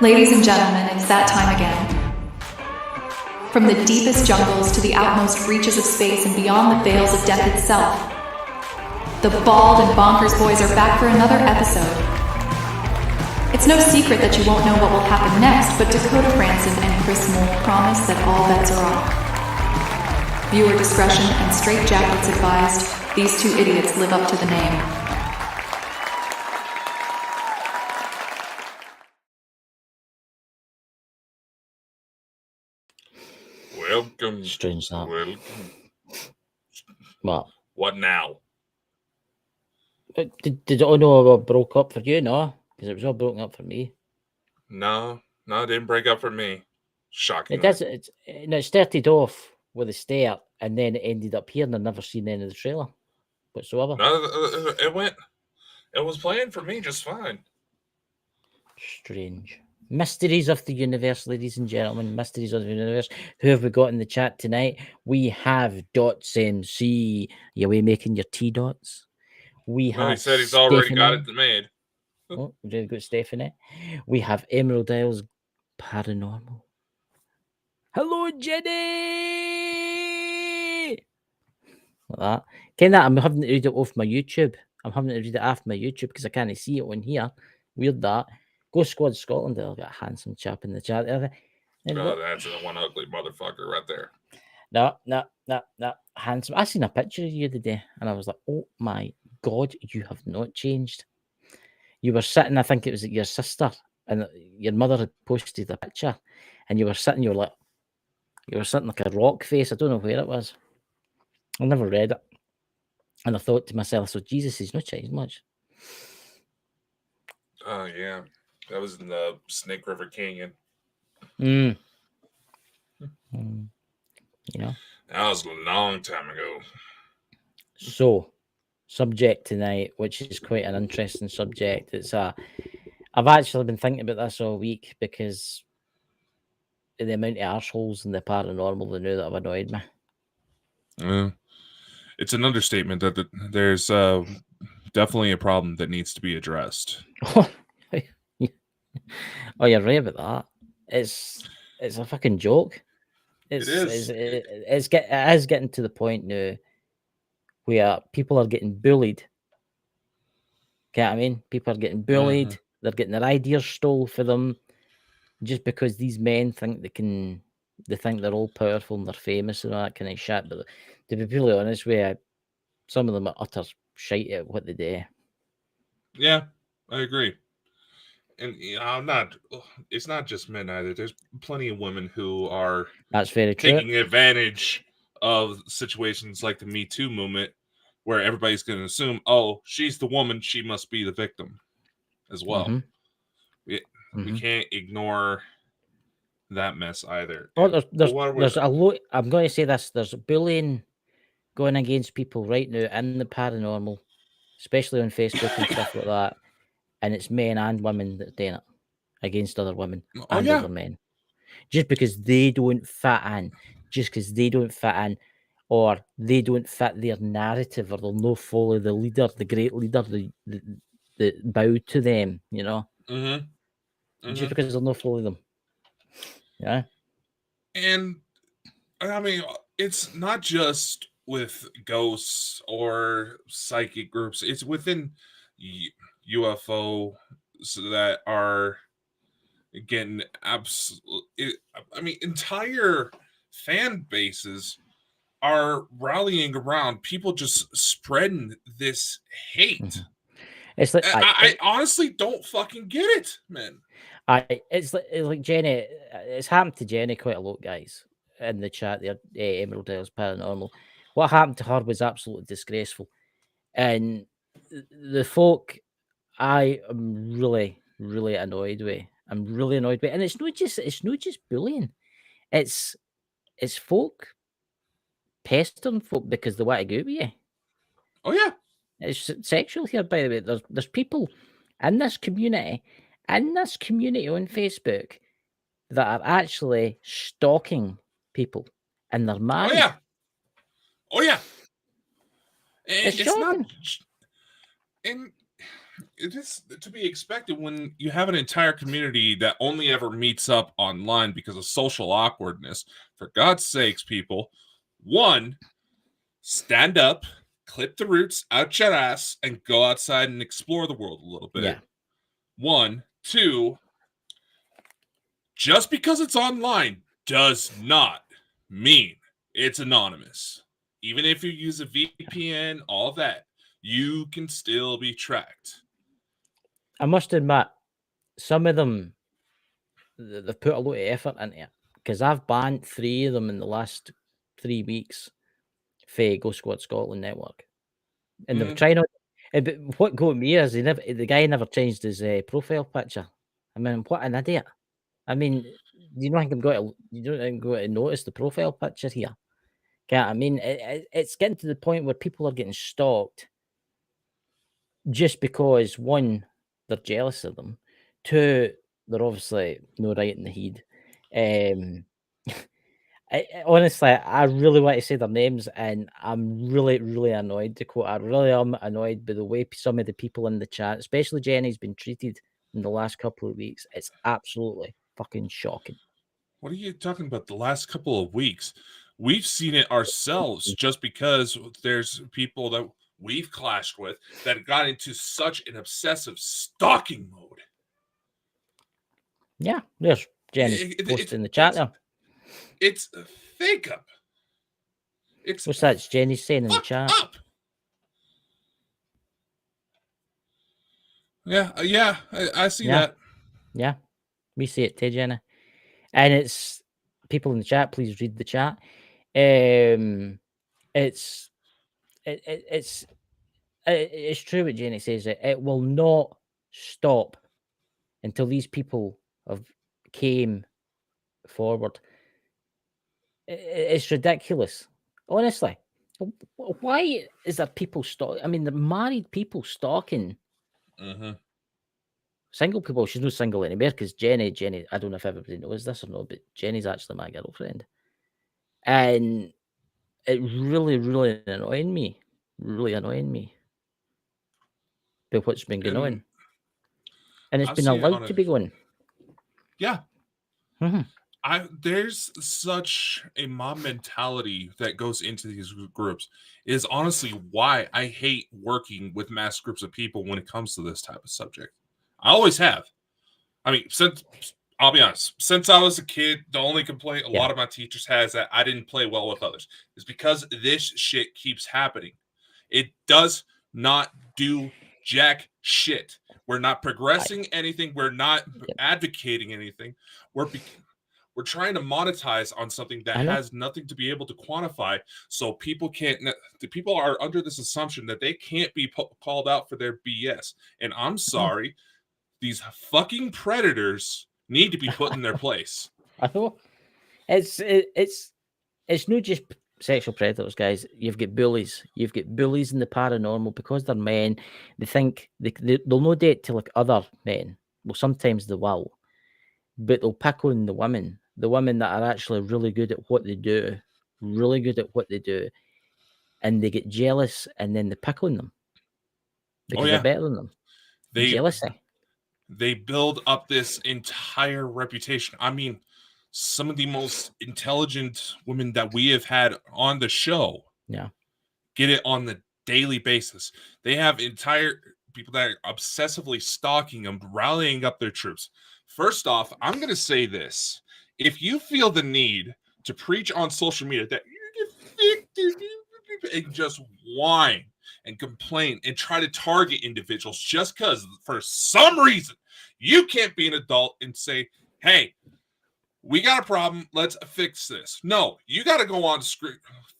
Ladies and gentlemen, it's that time again. From the deepest jungles to the outmost reaches of space and beyond the veils of death itself, the Bald and Bonkers boys are back for another episode. It's no secret that you won't know what will happen next, but Dakota Franson and Chris Mole promise that all bets are off. Viewer discretion and straitjackets advised. These two idiots live up to the name. Welcome. Strange that. Welcome. What? What now? Did it all know broke up for you? No, because it was all broken up for me. No, it didn't break up for me. Shocking. It does. It started off with a stare, and then it ended up here, and I've never seen any of the trailer whatsoever. No, it was playing for me just fine. Strange. Mysteries of the universe, ladies and gentlemen. Mysteries of the universe. Who have we got in the chat tonight? We have Dots MC. Are you away making your T dots? We have. He said he's already Stephanie. got it made. Oh, really good, Stephanie. We have Emerald Isles Paranormal. Hello, Jenny. Like that. Ken that I'm having to read it off my YouTube. I'm having to read it off my YouTube because I can't see it on here. Weird that. Go Squad Scotland. They'll get a handsome chap in the chat. Oh, that's the one ugly motherfucker right there. No. Handsome. I seen a picture of you today and I was like, oh my God, you have not changed. You were sitting, I think it was at your sister, and your mother had posted a picture, and you were sitting like a rock face. I don't know where it was. I never read it. And I thought to myself, so Jesus, he's not changed much. Oh, yeah. That was in the Snake River Canyon. You know? That was a long time ago. So, subject tonight, which is quite an interesting subject. I've actually been thinking about this all week because of the amount of arseholes in the paranormal they know that have annoyed me. It's an understatement that there's definitely a problem that needs to be addressed. Oh, you're right about that. It's a fucking joke. It is. It is getting to the point now where people are getting bullied. Get what I mean? People are getting bullied. Mm-hmm. They're getting their ideas stole for them just because these men think they think they're all powerful and they're famous and all that kind of shit. But to be really honest with you, some of them are utter shite at what they do. Yeah, I agree. And it's not just men either. There's plenty of women who are taking advantage of situations like the Me Too movement where everybody's going to assume, oh, she's the woman, she must be the victim as well. Mm-hmm. We can't ignore that mess either. Oh, there's a lot. I'm going to say this. There's bullying going against people right now in the paranormal, especially on Facebook and stuff like that. And it's men and women that are doing it against other women and other men. Just because they don't fit in. Or they don't fit their narrative, or they'll not follow the leader, the great leader, the bow to them, you know? Mm-hmm. Just because they'll not follow them. Yeah. And, I mean, it's not just with ghosts or psychic groups. It's within UFO that are getting entire fan bases are rallying around people just spreading this hate. Mm-hmm. It's like I honestly don't fucking get it, man. It's like Jenny. It's happened to Jenny quite a lot, guys, in the chat there. Emerald Isles Paranormal. What happened to her was absolutely disgraceful, and the folk I am really, really annoyed with. I'm really annoyed with, and it's not just bullying. It's folk pestering folk because they want to go with you. Oh yeah, it's sexual here. By the way, there's people in this community on Facebook that are actually stalking people, and they're married. Oh yeah. It's not. And it is to be expected when you have an entire community that only ever meets up online because of social awkwardness. For God's sakes, people, one, stand up, clip the roots out your ass, and go outside and explore the world a little bit. Yeah. One, two, just because it's online does not mean it's anonymous. Even if you use a VPN, all that, you can still be tracked. I must admit, some of them, they've put a lot of effort into it, because I've banned 3 of them in the last 3 weeks for Ghost Squad Scotland network, and they've tried on. But what got me is the guy never changed his profile picture. I mean, what an idiot! I mean, you don't think I'm going to notice the profile picture here? I mean, it's getting to the point where people are getting stalked just because, one, they're jealous of them, two, they're obviously no right in the head. Honestly, I really want to say their names, and I'm really, really annoyed. Dakota, I really am annoyed by the way some of the people in the chat, especially Jenny's, been treated in the last couple of weeks. It's absolutely fucking shocking. What are you talking about? The last couple of weeks, we've seen it ourselves. Just because there's people that we've clashed with that got into such an obsessive stalking mode. Yeah, there's Jenny's posted in the chat there. It's fake up. What's that? It's Jenny saying in the chat. Up. Yeah, I see that. Yeah, we see it too, Jenny. And it's people in the chat. Please read the chat. It's true what Jenny says. It will not stop until these people have came forward. It's ridiculous, honestly. Why is there people stalking? I mean, the married people stalking single people. She's not single anymore because Jenny, I don't know if everybody knows this or not, but Jenny's actually my girlfriend. And it really, really annoying me. Really annoying me. But what's been going on? And it's been allowed to be going. Yeah. There's such a mob mentality that goes into these groups. It is honestly why I hate working with mass groups of people when it comes to this type of subject. I always have. I mean, I'll be honest, since I was a kid, the only complaint a lot of my teachers has that I didn't play well with others is because this shit keeps happening. It does not do jack shit. We're not progressing anything. We're not advocating anything. We're trying to monetize on something that has nothing to be able to quantify, so people can't. The people are under this assumption that they can't be called out for their BS. And I'm sorry, these fucking predators need to be put in their place. I know. It's not just sexual predators, guys. You've got bullies. You've got bullies in the paranormal because they're men. They think they'll no date to like other men. Well, sometimes they will, but they'll pick on the women that are actually really good at what they do, and they get jealous, and then they pick on them because they're better than them. Jealousy. They build up this entire reputation. I mean, some of the most intelligent women that we have had on the show get it on the daily basis. They have entire people that are obsessively stalking them, rallying up their troops. First off, I'm going to say this. If you feel the need to preach on social media that and just whine and complain and try to target individuals just because for some reason you can't be an adult and say, hey, we got a problem, let's fix this. No, you got to go on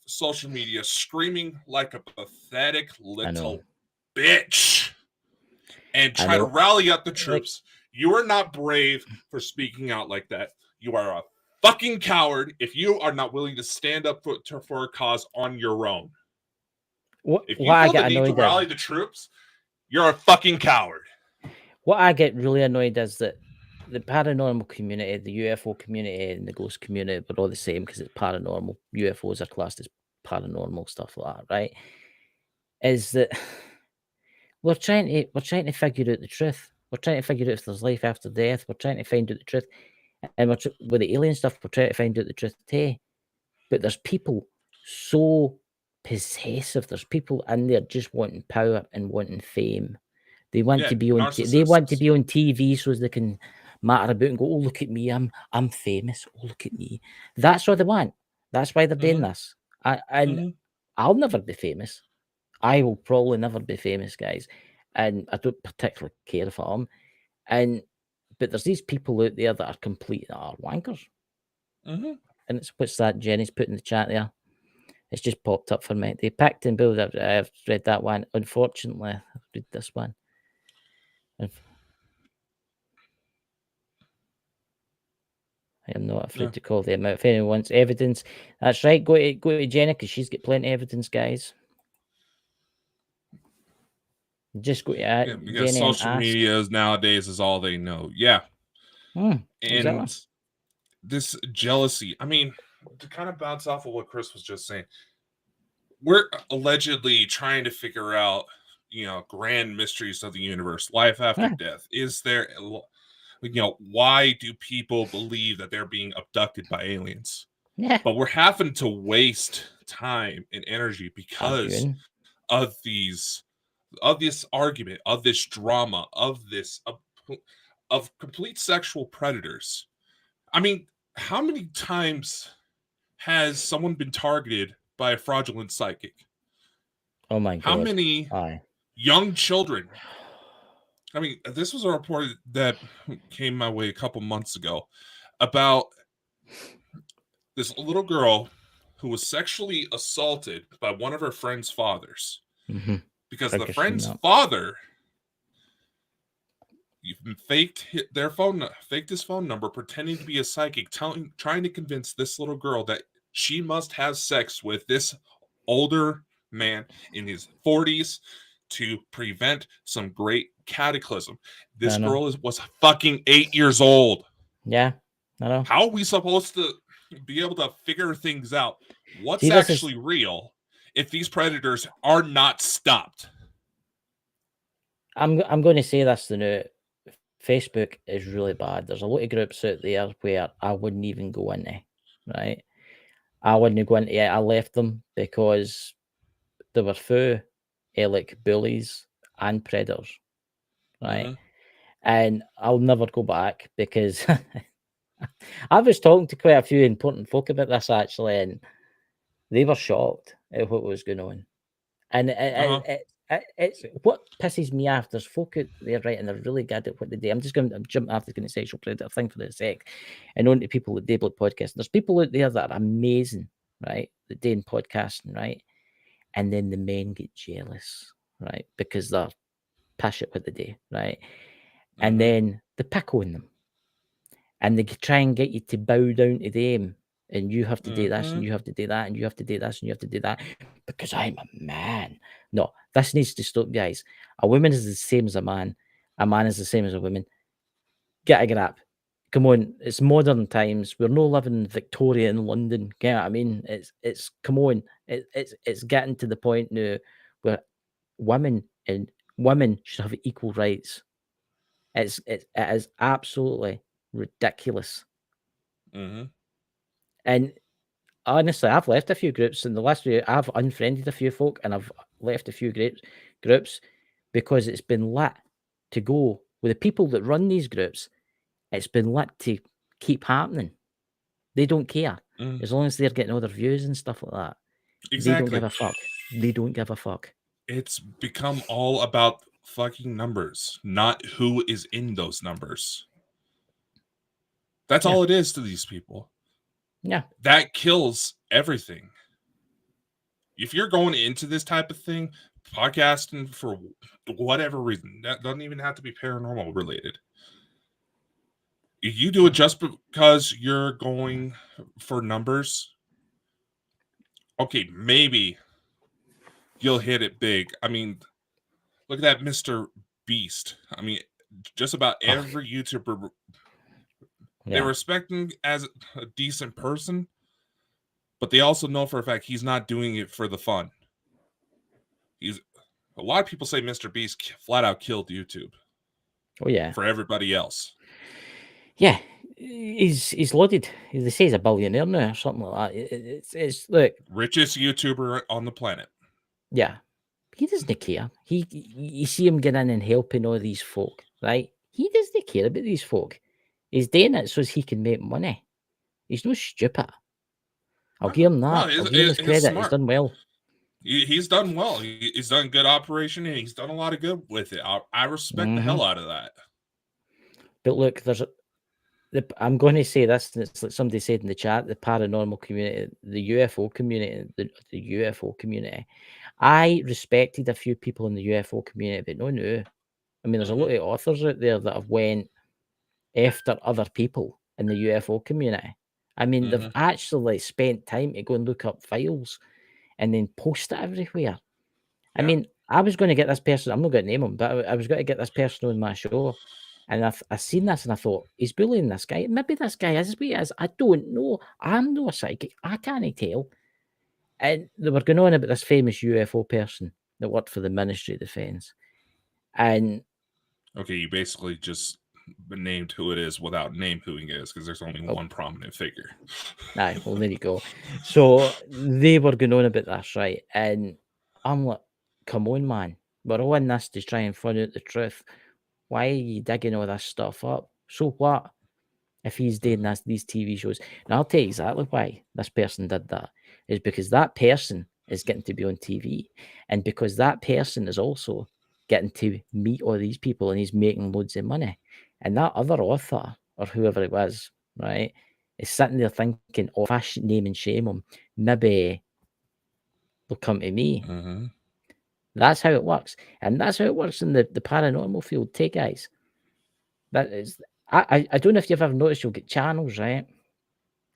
social media screaming like a pathetic little bitch and try to rally up the troops. You are not brave for speaking out like that. You are a fucking coward if you are not willing to stand up for a cause on your own. If you feel the need to rally the troops, you're a fucking coward. What I get really annoyed is that the paranormal community, the UFO community, and the ghost community are all the same because it's paranormal. UFOs are classed as paranormal, stuff like that, right? Is that we're trying to figure out the truth. We're trying to figure out if there's life after death. We're trying to find out the truth, and with the alien stuff, we're trying to find out the truth too. But there's people so possessive. There's people in there just wanting power and wanting fame. They want to be on. They want to be on TV so they can matter about and go, "Oh, look at me! I'm famous. Oh, look at me!" That's what they want. That's why they're doing this. I'll never be famous. I will probably never be famous, guys, and I don't particularly care if I am. But there's these people out there that are complete wankers. And it's what's that Jenny's put in the chat there. It's just popped up for me. They picked and built. I've read that one. Unfortunately, I've read this one. I am not afraid to call them out. If anyone wants evidence, that's right. Go to Jenny because she's got plenty of evidence, guys. Just go to because Jenny social media nowadays is all they know. And exactly. This jealousy. I mean, to kind of bounce off of what Chris was just saying, we're allegedly trying to figure out, grand mysteries of the universe, life after death. Is there, why do people believe that they're being abducted by aliens? Yeah. But we're having to waste time and energy because of this argument, of this drama, of complete sexual predators. I mean, how many times has someone been targeted by a fraudulent psychic? Oh my God. How many young children? I mean, this was a report that came my way a couple months ago about this little girl who was sexually assaulted by one of her friend's fathers. Because the friend's father faked his phone number, pretending to be a psychic, trying to convince this little girl that she must have sex with this older man in his 40s to prevent some great cataclysm. This girl was fucking 8 years old. Yeah, I know. How are we supposed to be able to figure things out? What's actually real if these predators are not stopped? I'm going to say this now. Facebook is really bad. There's a lot of groups out there where I wouldn't even go into, right? I wouldn't go into it. I left them because they were full like bullies and predators, right? And I'll never go back because I was talking to quite a few important folk about this actually, and they were shocked at what was going on. And it's what pisses me off. There's folk out there, right, and they're really good at what they do. I'm jumping after the sexual predator thing for a sec, and on to people at Dayblood podcast. There's people out there that are amazing, right, that do podcasting, right, and then the men get jealous, right, because they're pish at what they do, right, and then they pick on them, and they try and get you to bow down to them. And you have to do this, and you have to do that, and you have to do this, and you have to do that, because I'm a man. No, this needs to stop, guys. A woman is the same as a man. A man is the same as a woman. Get a grab. Come on, it's modern times. We're no living in Victoria in London. You know what I mean? It's come on. It's getting to the point now where women should have equal rights. It is absolutely ridiculous. And honestly, I've left a few groups in the last year. I've unfriended a few folk, and I've left a few groups because it's been lit to go with the people that run these groups. It's been lit to keep happening. They don't care as long as they're getting all their views and stuff like that. Exactly. They don't give a fuck. They don't give a fuck. It's become all about fucking numbers, not who is in those numbers. That's all it is to these people. Yeah. That kills everything. If you're going into this type of thing, podcasting for whatever reason, that doesn't even have to be paranormal related. If you do it just because you're going for numbers, okay, maybe you'll hit it big. I mean, look at that Mr. Beast. I mean, just about every YouTuber they respect him as a decent person, but they also know for a fact he's not doing it for the fun. A lot of people say Mr. Beast flat out killed YouTube. Oh yeah, for everybody else. Yeah, he's loaded. They say he's a billionaire now or something like that. It's look, richest YouTuber on the planet. Yeah, he doesn't care. You see him getting in and helping all these folk, right? He doesn't care about these folk. He's doing it so he can make money. He's no stupid. I'll give him that. I'll give him his credit. Smart. He's done well. He's done well. He's done good operation, and he's done a lot of good with it. I respect the hell out of that. But look, I'm going to say this. It's like somebody said in the chat: the paranormal community, the UFO community, the UFO community. I respected a few people in the UFO community, but no. I mean, there's a lot of authors out there that have went after other people in the UFO community. I mean, they've actually spent time to go and look up files and then post it everywhere. I mean, I was going to get this person, I'm not going to name him, but I was going to get this person on my show. And I seen this and I thought, he's bullying this guy. Maybe this guy is what he is. I don't know. I'm no psychic. I can't tell. And they were going on about this famous UFO person that worked for the Ministry of Defense. And okay, you basically just named who it is without name who he is, because there's only one prominent figure. Aye, well, there you go. So they were going on about this, right? And I'm like, come on, man. We're all in this to try and find out the truth. Why are you digging all this stuff up? So what? If he's doing these TV shows. And I'll tell you exactly why this person did that. Is because that person is getting to be on TV. And because that person is also getting to meet all these people and he's making loads of money. And that other author or whoever it was, right, is sitting there thinking, oh, if I should name and shame him, maybe they'll come to me. That's how it works. And that's how it works in the paranormal field too, guys. That is, I don't know if you've ever noticed, you'll get channels, right?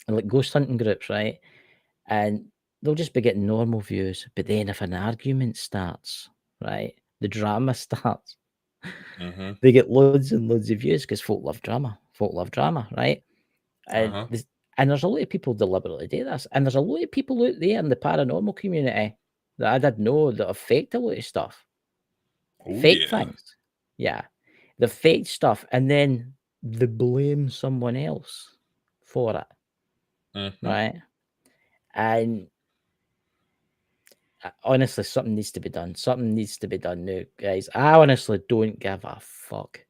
And like ghost hunting groups, right? And they'll just be getting normal views. But then if an argument starts, right, the drama starts, they get loads and loads of views because folk love drama. Folk love drama, right? And there's a lot of people deliberately do this. And there's a lot of people out there in the paranormal community that I didn't know that have faked a lot of stuff. Fake things. Yeah. The fake stuff. And then they blame someone else for it. Right? And honestly, something needs to be done. Something needs to be done now, guys. I honestly don't give a fuck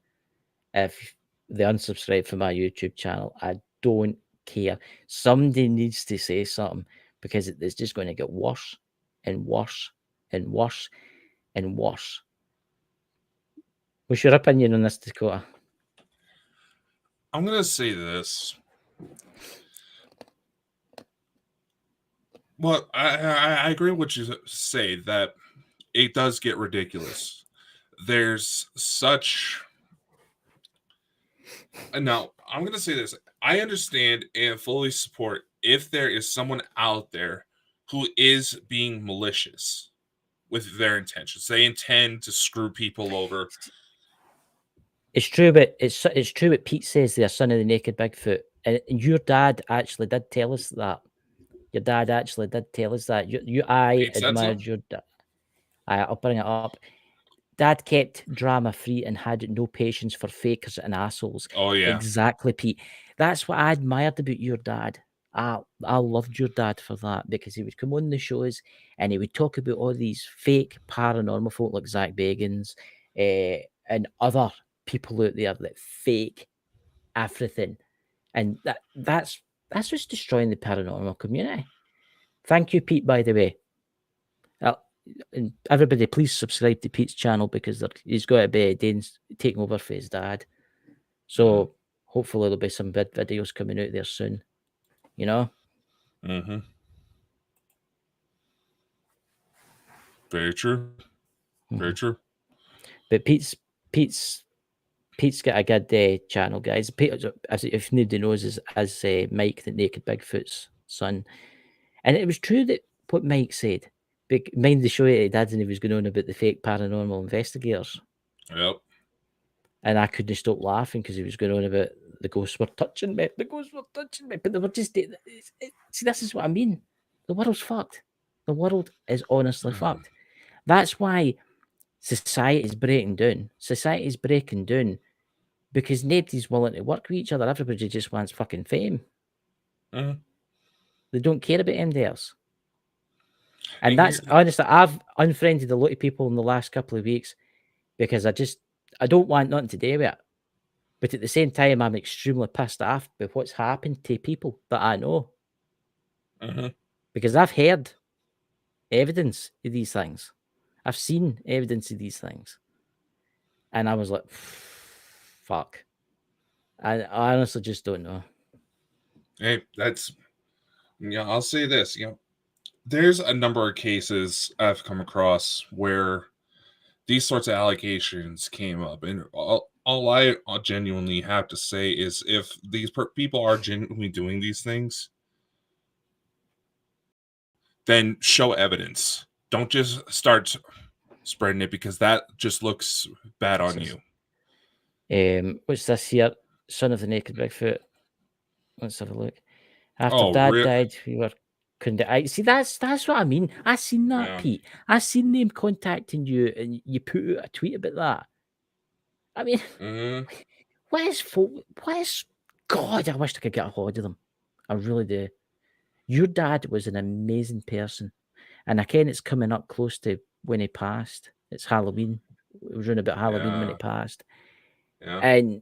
if they unsubscribe from my YouTube channel. I don't care. Somebody needs to say something because it's just going to get worse and worse and worse and worse. What's your opinion on this, Dakota? I'm going to say this. Well, I agree with what you say, that it does get ridiculous. There's such... Now, I'm going to say this. I understand and fully support if there is someone out there who is being malicious with their intentions. They intend to screw people over. It's true, but it's true what Pete says there, son of the naked Bigfoot. And your dad actually did tell us that. Your dad actually did tell us that. I admired your dad. I'll bring it up. Dad kept drama free and had no patience for fakers and assholes. Oh, yeah. Exactly, Pete. That's what I admired about your dad. I loved your dad for that because he would come on the shows and he would talk about all these fake paranormal folk like Zach Bagans and other people out there that fake everything. And that's just destroying the paranormal community. Thank you, Pete, by the way. And everybody, please subscribe to Pete's channel because he's got to be taking over for his dad. So hopefully there'll be some videos coming out there soon. You know? Very true. Very true. But Pete's got a good channel, guys. Pete, if nobody knows, is Mike the Naked Bigfoot's son. And it was true that what Mike said. Mind the show he did and he was going on about the fake paranormal investigators. Yep. And I couldn't stop laughing because he was going on about the ghosts were touching me. The ghosts were touching me. But they were just... See, this is what I mean. The world's fucked. The world is honestly fucked. That's why society's breaking down. Society's breaking down because nobody's willing to work with each other. Everybody just wants fucking fame. Mm-hmm. They don't care about anything else. And that's honestly, I've unfriended a lot of people in the last couple of weeks because I don't want nothing to do with it. But at the same time, I'm extremely pissed off with what's happened to people that I know. Mm-hmm. Because I've heard evidence of these things. I've seen evidence of these things. And I was like, fuck. I honestly just don't know. Hey, I'll say this, there's a number of cases I've come across where these sorts of allegations came up, and all I genuinely have to say is if these people are genuinely doing these things, then show evidence. Don't just start spreading it because that just looks bad on you. What's this here? Son of the Naked Bigfoot. Let's have a look. After Dad died, we were see, that's what I mean. I seen that, Pete. I seen them contacting you, and you put out a tweet about that. I mean, what is God? I wish I could get a hold of them. I really do. Your dad was an amazing person, and again, it's coming up close to when he passed. It's Halloween. It was around about Halloween when he passed. Yeah. And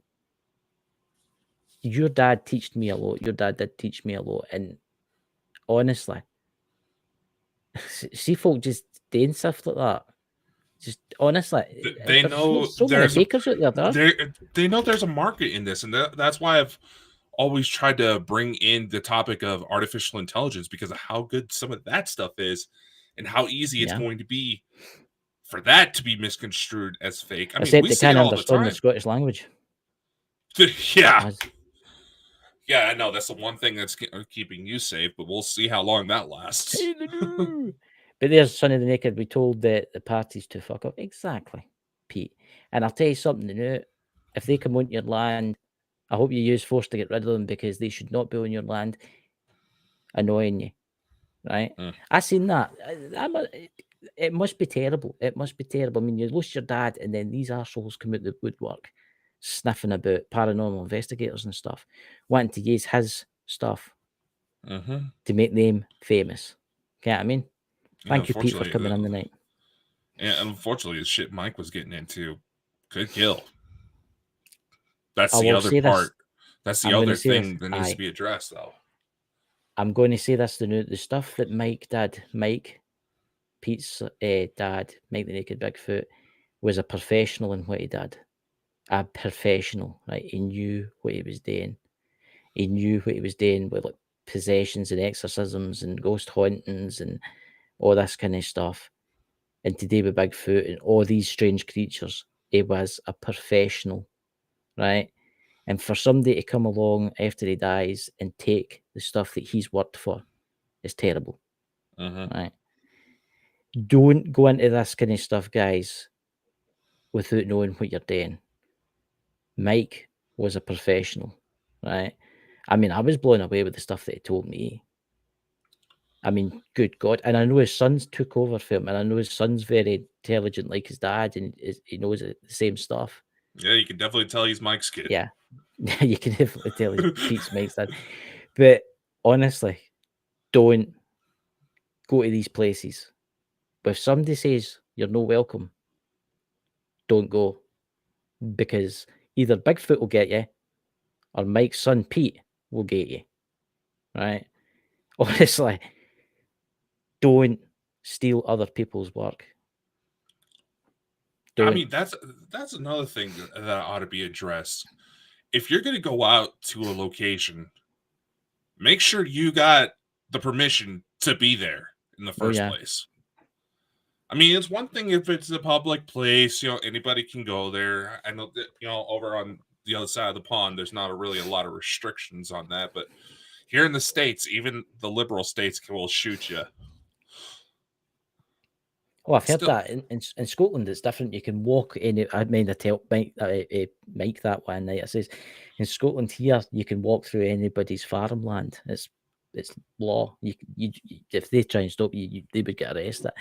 your dad taught me a lot. Your dad did teach me a lot. And honestly, see folk just doing stuff like that. Just honestly, they know there's fakers out there. They know there's a market in this, and that's why I've always tried to bring in the topic of artificial intelligence because of how good some of that stuff is, and how easy it's going to be for that to be misconstrued as fake. I mean, we see it all the time. The Scottish language. Yeah. Yeah, I know. That's the one thing that's keeping you safe, but we'll see how long that lasts. But there's Son of the Naked. We told the parties to fuck up. Exactly, Pete. And I'll tell you something, if they come on your land, I hope you use force to get rid of them because they should not be on your land annoying you, right? I seen that. It must be terrible. It must be terrible. I mean, you lost your dad and then these assholes come out the woodwork sniffing about paranormal investigators and stuff, wanting to use his stuff to make them famous. You know what I mean? Thank you, Pete, for coming on the night. And unfortunately, the shit Mike was getting into could kill. That's the other part. That's the other thing that needs to be addressed, though. I'm going to say this: the stuff that Pete's dad, Mike the Naked Bigfoot, was a professional in what he did. A professional, right? He knew what he was doing. He knew what he was doing with like possessions and exorcisms and ghost hauntings and all this kind of stuff. And today with Bigfoot and all these strange creatures, he was a professional, right? And for somebody to come along after he dies and take the stuff that he's worked for is terrible, right? Don't go into this kind of stuff, guys, without knowing what you're doing. Mike was a professional, right? I mean, I was blown away with the stuff that he told me. I mean, good God. And I know his sons took over for him, and I know his son's very intelligent like his dad, and he knows the same stuff. Yeah, you can definitely tell he's Mike's kid. Yeah, you can definitely tell he's Mike's dad. But honestly, don't go to these places. But if somebody says you're no welcome, don't go. Because either Bigfoot will get you, or Mike's son Pete will get you. Right? Honestly, don't steal other people's work. I mean, that's another thing that ought to be addressed. If you're going to go out to a location, make sure you got the permission to be there in the first place. I mean, it's one thing if it's a public place, anybody can go there. I know that, over on the other side of the pond, there's not really a lot of restrictions on that. But here in the States, even the liberal states will shoot you. Oh, I've heard that in Scotland. It's different. You can walk in. I mean, I tell Mike that one night. It says in Scotland here you can walk through anybody's farmland. It's law. You if they try and stop you, they would get arrested.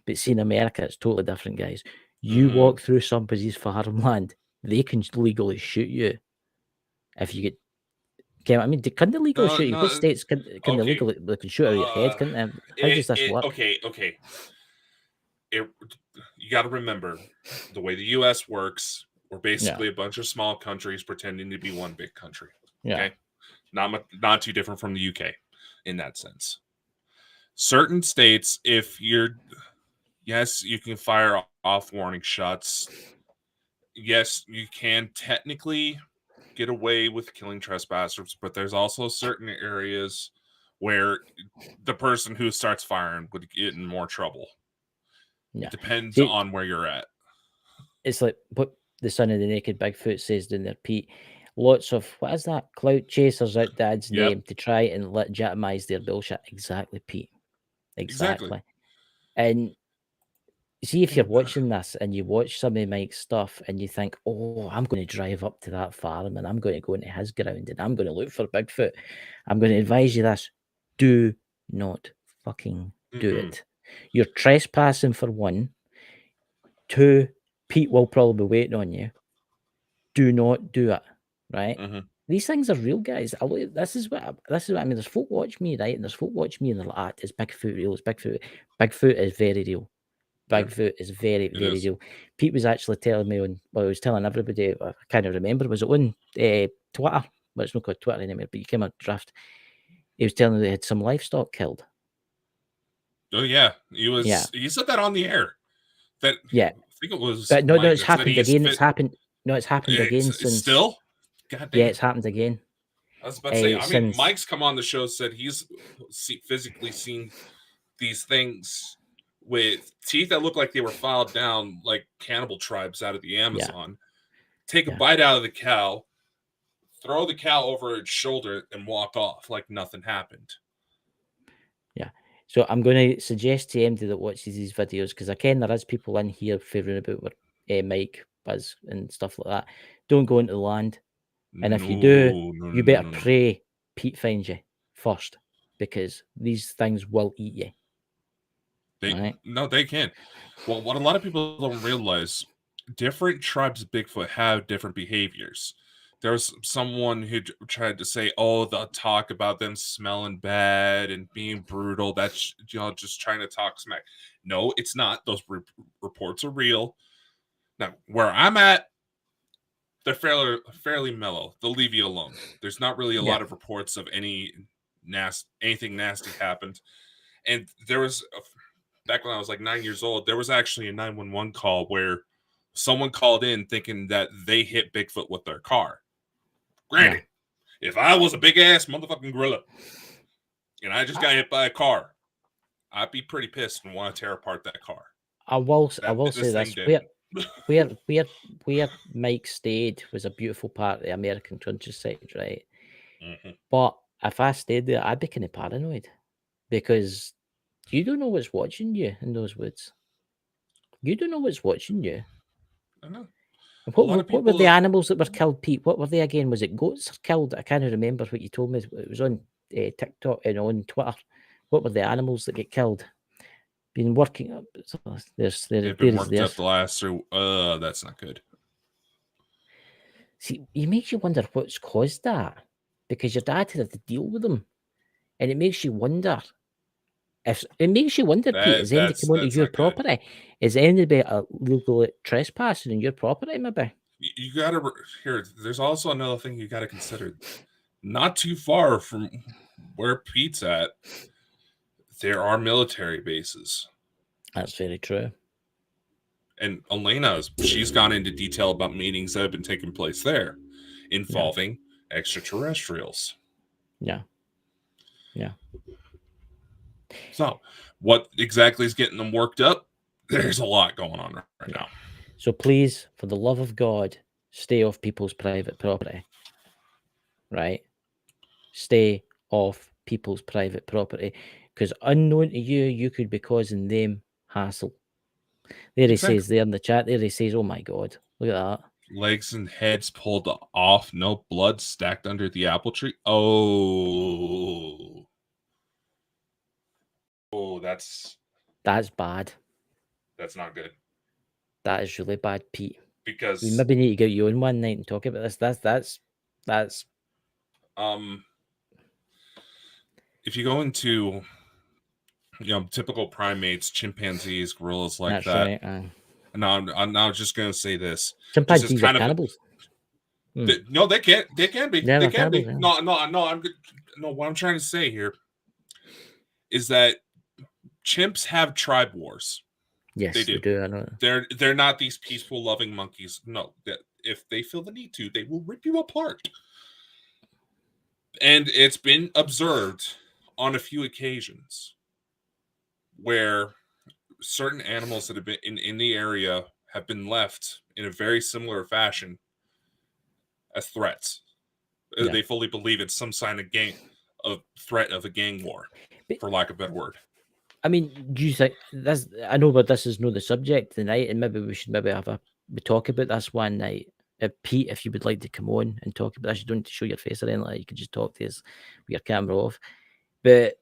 But see, in America, it's totally different, guys. You walk through somebody's farmland, they can legally shoot you if you get. I mean, can they legally shoot you? What states can they legally can shoot out your head? Couldn't they? How does this work? Okay. You got to remember the way the U.S. works. We're basically a bunch of small countries pretending to be one big country. Okay, not too different from the UK in that sense. Certain states, yes, you can fire off warning shots. Yes, you can technically get away with killing trespassers, but there's also certain areas where the person who starts firing would get in more trouble. It depends on where you're at. It's like what the son of the naked Bigfoot says down there, Pete. Lots of, what is that? Clout chasers out dad's name to try and legitimize their bullshit. Exactly, Pete. Exactly. And see, if you're watching this and you watch somebody make stuff and you think, oh, I'm going to drive up to that farm and I'm going to go into his ground and I'm going to look for Bigfoot, I'm going to advise you this. Do not fucking do it. You're trespassing for one. Two, Pete will probably be waiting on you. Do not do it, right? These things are real, guys. This is what I mean. There's folk watch me, right? And there's folk watch me and they're like, is Bigfoot real? Is Bigfoot? Bigfoot is very real. Bigfoot is very, very real. Pete was actually telling me he was telling everybody, I can't remember, was it on Twitter? Well, it's not called Twitter anymore, but you came on draft. He was telling me they had some livestock killed. Oh, yeah. He said that on the air. I think it was. But no, it's happened again. It's happened again since. Still? God damn. Yeah, it's happened again. I was about to say, I mean, Mike's come on the show, said he's physically seen these things with teeth that look like they were filed down like cannibal tribes out of the Amazon. Take a bite out of the cow, throw the cow over its shoulder, and walk off like nothing happened. Yeah. So I'm going to suggest to anybody that watches these videos, because again, there is people in here favoring about what Mike, Buzz, and stuff like that. Don't go into the land. And if you do, you better pray Pete finds you first, because these things will eat you. No, they can. Well, what a lot of people don't realize, different tribes of Bigfoot have different behaviors. There was someone who tried to say, oh, they'll talk about them smelling bad and being brutal. That's, just trying to talk smack. No, it's not. Those reports are real. Now, where I'm at, they're fairly mellow. They'll leave you alone. There's not really a lot of reports of anything nasty happened. And there was, back when I was like 9 years old, there was actually a 911 call where someone called in thinking that they hit Bigfoot with their car. Granted, if I was a big ass motherfucking gorilla and I just got hit by a car, I'd be pretty pissed and want to tear apart that car. I will say this: where Mike stayed was a beautiful part of the American countryside, right? But if I stayed there, I'd be kind of paranoid, because you don't know what's watching you in those woods. You don't know what's watching you. I know. What were the animals that were killed, Pete? What were they again? Was it goats killed? I can't remember what you told me. It was on TikTok and on Twitter. What were the animals that get killed? Been working up. They've been worked up the last through. That's not good. See, it makes you wonder what's caused that, because your dad had to deal with them, and it makes you wonder. Pete, is anybody come onto your property? Is anybody illegal trespassing on your property? Maybe you gotta here. There's also another thing you gotta consider. Not too far from where Pete's at, there are military bases. That's very true. And she's gone into detail about meetings that have been taking place there involving extraterrestrials. Yeah. So, what exactly is getting them worked up? There's a lot going on right now. So please, for the love of God, stay off people's private property. Right? Stay off people's private property, because unknown to you, you could be causing them hassle. There he says there in the chat, there he says, oh my God, look at that. Legs and heads pulled off, no blood stacked under the apple tree. Oh, that's bad. That's not good. That is really bad, Pete. Because we maybe need to get you on one night and talk about this. That's if you go into typical primates, chimpanzees, gorillas like that. Right. I'm now just gonna say this. Chimpanzees are cannibals. No, they can't. They can be. Yeah, they can be. Yeah. No. What I'm trying to say here is that chimps have tribe wars. Yes, they do. I know. They're not these peaceful, loving monkeys. No, that if they feel the need to, they will rip you apart. And it's been observed on a few occasions where certain animals that have been in the area have been left in a very similar fashion as threats. Yeah. They fully believe it's some sign of threat of a gang war, for lack of a better word. I mean, do you think this? I know, but this is not the subject tonight, and maybe we should we talk about this one night. Pete, if you would like to come on and talk about this, you don't need to show your face or anything like that. You can just talk to us with your camera off. But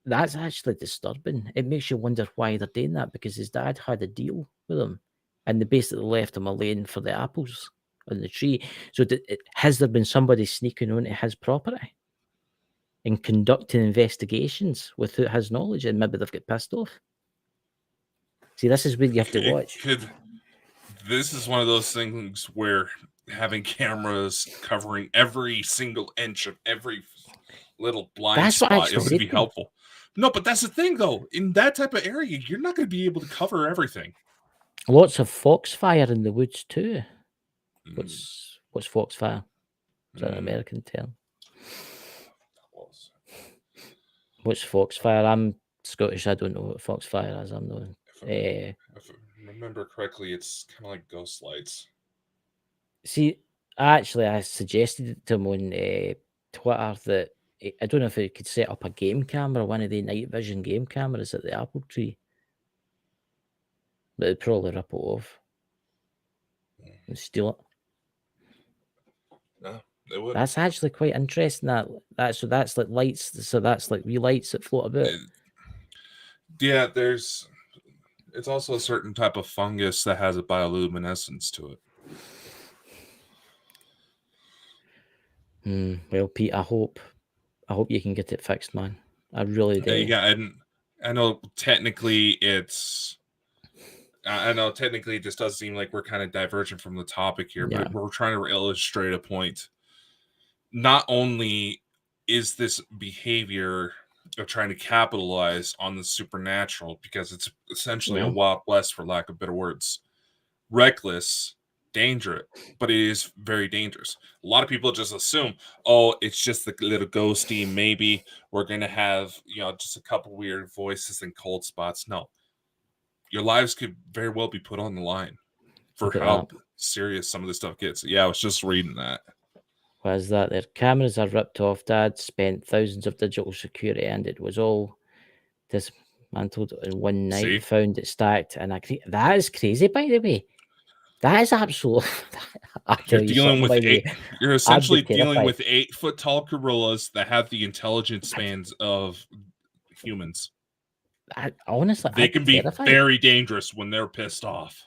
that's actually disturbing. It makes you wonder why they're doing that, because his dad had a deal with him and they basically left him alone for the apples on the tree. So has there been somebody sneaking onto his property and conducting investigations without his knowledge, and maybe they've got pissed off? See, this is what you have to watch. This is one of those things where having cameras covering every single inch of every little blind spot is to be helpful. No, but that's the thing, though. In that type of area, you're not going to be able to cover everything. Lots of foxfire in the woods too. What's foxfire? Is that an American term? What's foxfire? I'm Scottish. I don't know what foxfire is. I'm not. If I remember correctly, it's kind of like ghost lights. See, I suggested it to him on Twitter that I don't know if he could set up a game camera, one of the night vision game cameras at the apple tree. But it'd probably rip it off and steal it. No, they would. That's actually quite interesting. That's like lights. So that's like wee lights that float about. Yeah, it's also a certain type of fungus that has a bioluminescence to it. Well, Pete, I hope you can get it fixed, man. I really do. Yeah, and I know technically this does seem like we're kind of diverging from the topic here, but we're trying to illustrate a point. Not only is this behavior of trying to capitalize on the supernatural, because it's essentially a Wild West, for lack of better words, reckless, dangerous, but it is very dangerous. A lot of people just assume, it's just a little ghosty. Maybe we're going to have, just a couple weird voices and cold spots. No, your lives could very well be put on the line for how serious some of this stuff gets. Yeah, I was just reading that. What is that? Their cameras are ripped off. Dad spent thousands of digital security, and it was all dismantled in one night. See? Found it stacked, and that is crazy, by the way. That is absolutely. You're essentially dealing with 8-foot tall gorillas that have the intelligence spans of humans. Honestly, they can be very dangerous when they're pissed off.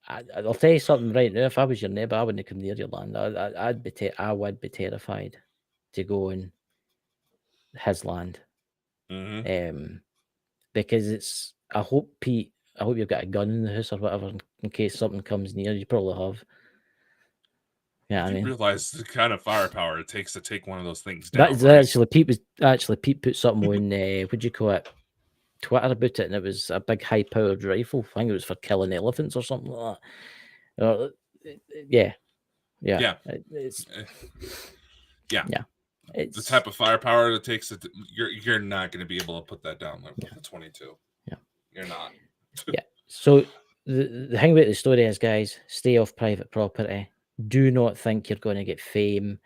I'll tell you something right now. If I was your neighbor, I wouldn't come near your land. I would be terrified to go on his land. Because I hope, Pete, you've got a gun in the house or whatever in case something comes near. You probably have. Yeah, you realize the kind of firepower it takes to take one of those things down. Pete put something on what do you call it? Twitter about it, and it was a big high-powered rifle. I think it was for killing elephants or something like that. Yeah. It's the type of firepower it takes. You're not going to be able to put that down with a 22. Yeah, you're not. Yeah. So the thing about the story is, guys, stay off private property. Do not think you're going to get fame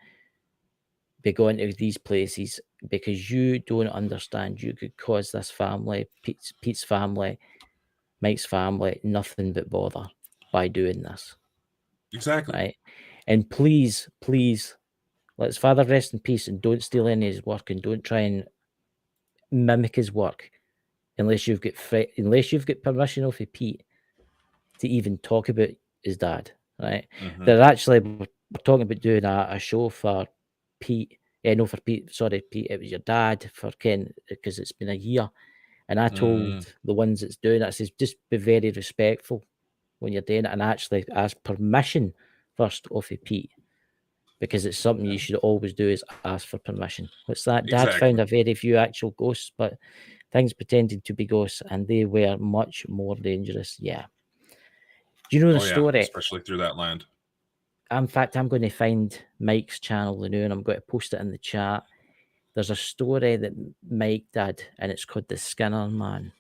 by going to these places, because you don't understand. You could cause this family, Pete's family, Mike's family, nothing but bother by doing this. Exactly. Right. And please, let his father rest in peace, and don't steal any of his work, and don't try and mimic his work unless you've got permission off of Pete to even talk about his dad, right? Mm-hmm. They're actually we're talking about doing a show for Pete. No, for Pete. Sorry, Pete. It was your dad for Ken because it's been a year. And I told the ones that's doing it, I says, just be very respectful when you're doing it and actually ask permission first off of Pete. Because it's something you should always do is ask for permission. What's that? Dad found a very few actual ghosts, but things pretended to be ghosts, and they were much more dangerous. Yeah. Do you know the story? Especially through that land. In fact, I'm going to find Mike's channel now, and I'm going to post it in the chat. There's a story that Mike did, and it's called The Skinner Man.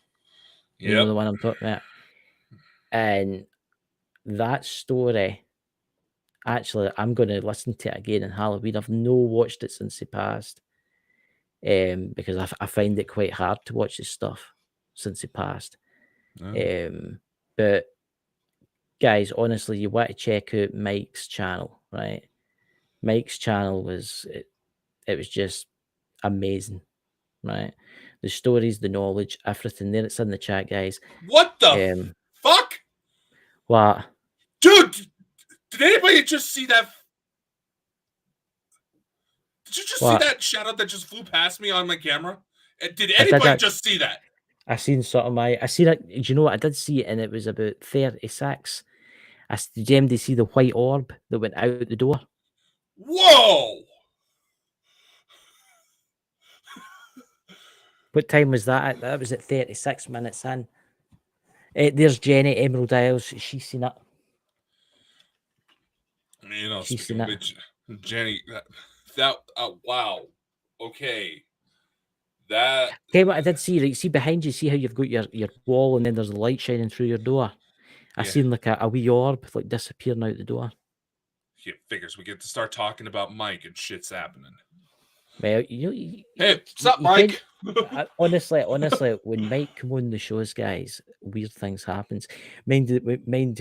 You know the one I'm talking about? And that story, actually, I'm going to listen to it again in Halloween. I've no watched it since he passed, because I find it quite hard to watch his stuff since he passed. But guys, honestly, you want to check out Mike's channel, right? Mike's channel was it was just amazing, right? The stories, the knowledge, everything there. It's in the chat, guys. What the fuck? What? Dude, did anybody just see that? Did you just see that shadow that just flew past me on my camera? Did anybody just see that? I seen sort of I seen it. Do you know what? I did see it, and it was about 36. Did you see the white orb that went out the door? Whoa! What time was that? That was at 36 minutes in. There's Jenny, Emerald Isles. She's seen it. You know, she's seen it. Jenny, that wow. Okay. That. Okay, what I did see, like, see behind you, see how you've got your wall, and then there's a light shining through your door. I seen like a wee orb like disappearing out the door. Yeah, figures we get to start talking about Mike and shit's happening. Well, hey, stop, Mike. Honestly, when Mike come on the shows, guys, weird things happens. Mind you,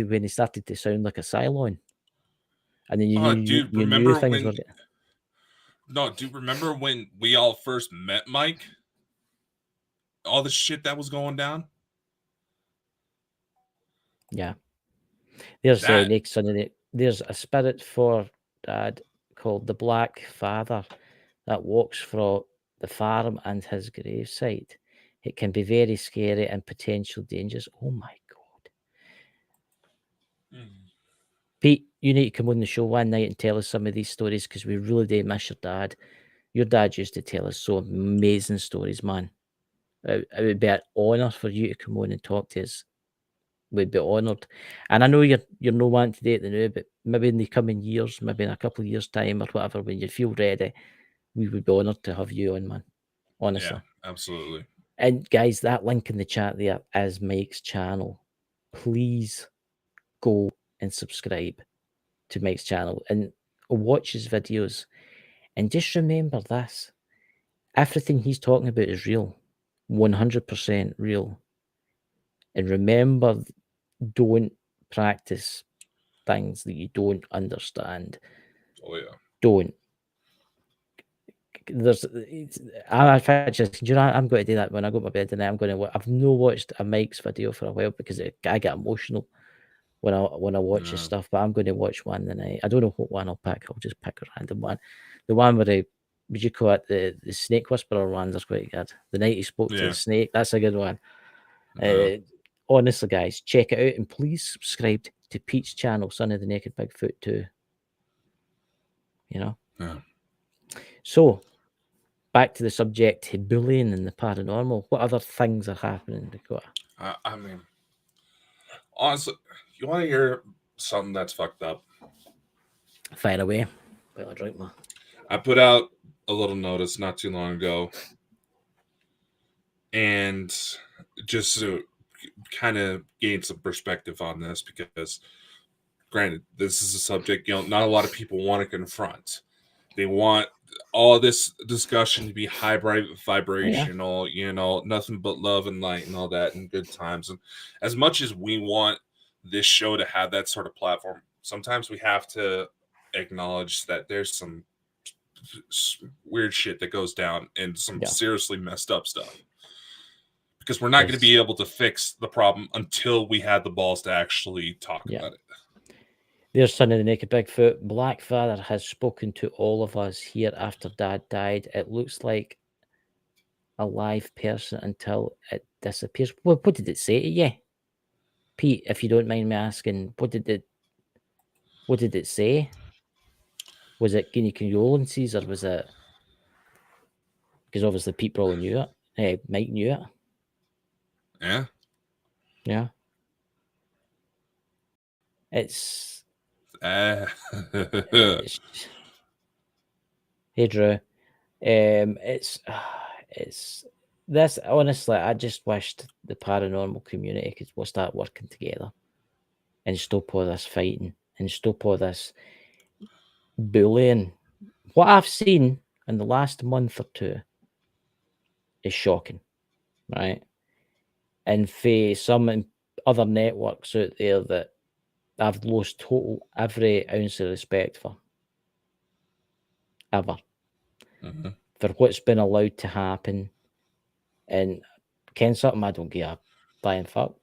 when he started to sound like a Cylon, and then you knew things were. No, dude, remember when we all first met Mike? All the shit that was going down. Yeah, there's there's a spirit for Dad called the Black Father that walks from the farm and his gravesite. It can be very scary and potential dangerous. Oh my God. Pete, you need to come on the show one night and tell us some of these stories because we really do miss your dad. Your dad used to tell us so amazing stories, man. It would be an honor for you to come on and talk to us. We'd be honoured. And I know you're no one to do it now, but maybe in the coming years, maybe in a couple of years' time or whatever, when you feel ready, we would be honoured to have you on, man. Honestly. Yeah, absolutely. And guys, that link in the chat there is Mike's channel. Please go and subscribe to Mike's channel and watch his videos. And just remember this. Everything he's talking about is real. 100% real. And remember, don't practice things that you don't understand. Oh yeah. Don't. I'm going to do that when I go to my bed tonight. I've no watched a Mike's video for a while because I get emotional when I watch his stuff. But I'm going to watch one tonight. I don't know what one I'll pick. I'll just pick a random one. The one where would you call it the snake whisperer ones are quite good. The night he spoke to the snake, that's a good one. Honestly, guys, check it out and please subscribe to Pete's channel, Son of the Naked Bigfoot too. You know? Yeah. So, back to the subject, bullying and the paranormal. What other things are happening, Dakota? I mean, honestly, you want to hear something that's fucked up? Fire away. Well, I drink more. I put out a little notice not too long ago, and just to kind of gain some perspective on this, because granted, this is a subject not a lot of people want to confront. They want all this discussion to be high vibrational, nothing but love and light and all that and good times. And as much as we want this show to have that sort of platform, sometimes we have to acknowledge that there's some weird shit that goes down and some seriously messed up stuff. Because we're not going to be able to fix the problem until we had the balls to actually talk about it. There's Son of the Naked Bigfoot. Black Father has spoken to all of us here after Dad died. It looks like a live person until it disappears. What did it say to you, Pete? If you don't mind me asking, what did it say? Was it any condolences, or was it? Because obviously Pete probably knew it. Hey, Mike knew it. Yeah. Yeah. It's hey Drew. It's this, honestly, I just wished the paranormal community could start working together and stop all this fighting and stop all this bullying. What I've seen in the last month or two is shocking, right? And for some other networks out there that I've lost every ounce of respect for, ever, for what's been allowed to happen. And Ken, something I don't give a flying fuck.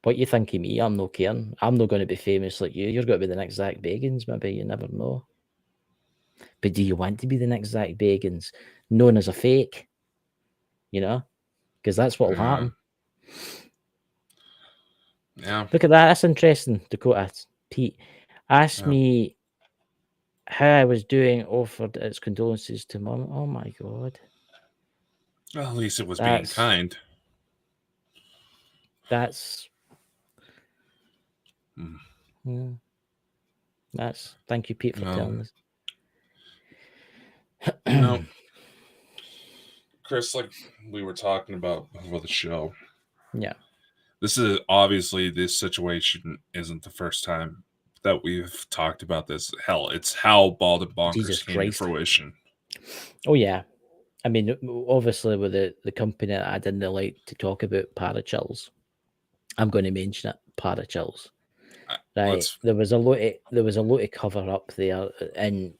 What you think of me, I'm not caring. I'm not going to be famous like you. You're going to be the next Zach Bagans, maybe. You never know. But do you want to be the next Zach Bagans, known as a fake? You know? Because that's what will happen. Yeah. Look at that. That's interesting. Dakota. Pete asked me how I was doing, offered its condolences to Mum. Oh my God. Well, at least it was being kind. That's... Thank you, Pete, for telling us. You know, Chris, like we were talking about before the show. Yeah. This is obviously, this situation isn't the first time that we've talked about this. Hell, it's how Bald and Bonkers came to fruition. Oh, yeah. I mean, obviously, with the company that I didn't like to talk about, Parachills, I'm going to mention it, Parachills. Right. There was a lot of cover up there, and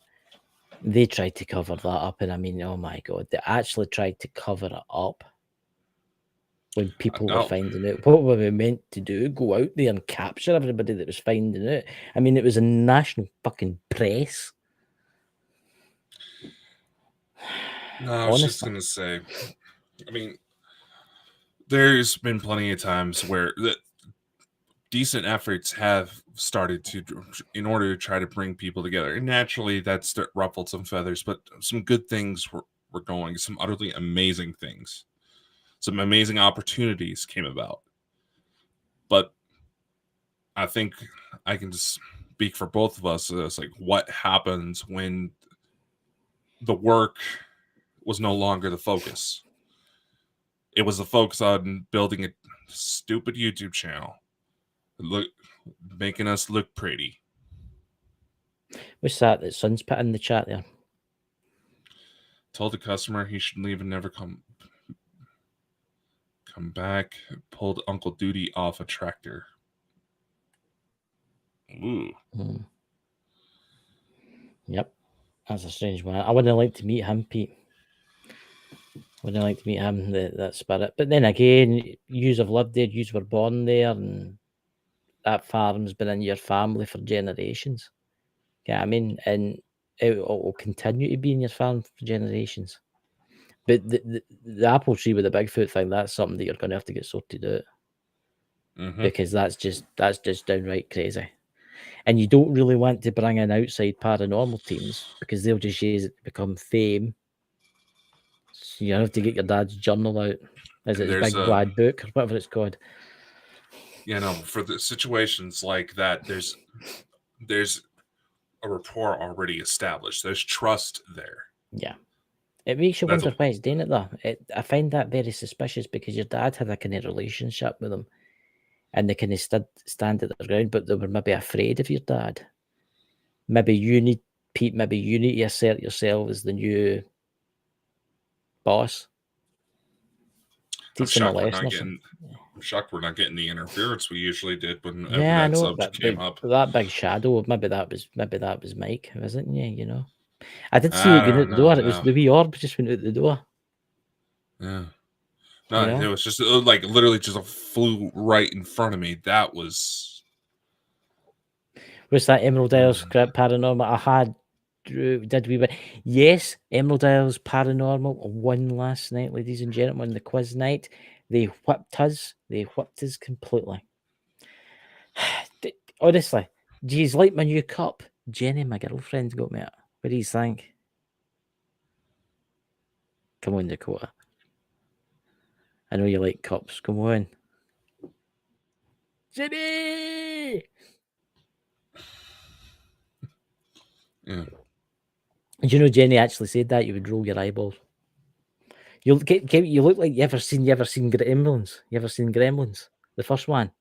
they tried to cover that up. And I mean, oh my God, they actually tried to cover it up when people were finding out. What were we meant to do? Go out there and capture everybody that was finding out? I mean, it was a national fucking press. No, I was just going to say, I mean, there's been plenty of times where decent efforts have started to, in order to try to bring people together. And naturally, that's ruffled some feathers, but some good things were going, some utterly amazing things. Some amazing opportunities came about. But I think I can just speak for both of us. It's like, what happens when the work was no longer the focus? It was the focus on building a stupid YouTube channel, making us look pretty. What's that Son's put in the chat there? Told the customer he should leave and never come back. Pulled Uncle Duty off a tractor. Ooh. Yep. That's a strange one. I wouldn't like to meet him, Pete. Wouldn't like to meet him, that spirit. But then again, yous have lived there, yous were born there, and that farm's been in your family for generations. Yeah, I mean, and it will continue to be in your farm for generations. But the apple tree with the Bigfoot thing, that's something that you're going to have to get sorted out. Because that's just downright crazy. And you don't really want to bring in outside paranormal teams because they'll just use it to become fame. So you have to get your dad's journal out. Is it his big bad book or whatever it's called? You know, for the situations like that, there's a rapport already established. There's trust there. Yeah. It makes you wonder why it's doing it, though. I find that very suspicious because your dad had a kind of relationship with him and they kind of stand at their ground, but they were maybe afraid of your dad. Maybe you need, Pete, to assert yourself as the new boss. I'm shocked we're not getting the interference we usually did when that subject came up. That big shadow, maybe that was Mike, wasn't you? You know, I did see it going out the door. It was the wee orb just went out the door. Yeah, No, it was just like literally just flew right in front of me. That was. What's that Emerald Isles Paranormal? I had. Did we win? Yes, Emerald Isles Paranormal won last night, ladies and gentlemen. The quiz night. They whipped us. They whipped us completely. Honestly, do you like my new cup? Jenny, my girlfriend, got me it. What do you think? Come on, Dakota. I know you like cups. Come on. Jenny! Yeah. Did you know Jenny actually said that? You would roll your eyeballs. You look like you ever seen Gremlins? You ever seen Gremlins? The first one.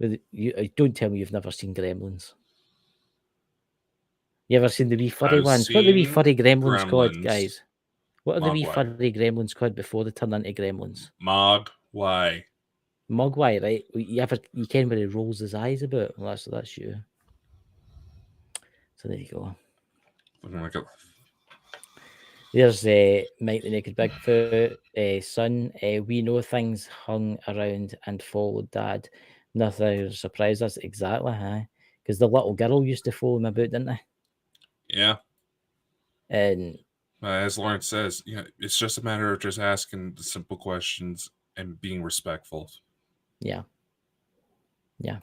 Don't tell me you've never seen Gremlins. You ever seen the wee furry ones? What are the wee furry gremlins called, guys? What are the wee furry gremlins called before they turn into gremlins? Mogwai. Mogwai, right? You can where he rolls his eyes about. Well, that's you. So there you go. There's Mike the Naked Bigfoot, son. We know things hung around and followed Dad. Nothing surprised us exactly, huh? Because the little girl used to follow him about, didn't they? Yeah. And as Lawrence says, it's just a matter of just asking the simple questions and being respectful. Yeah. Yeah.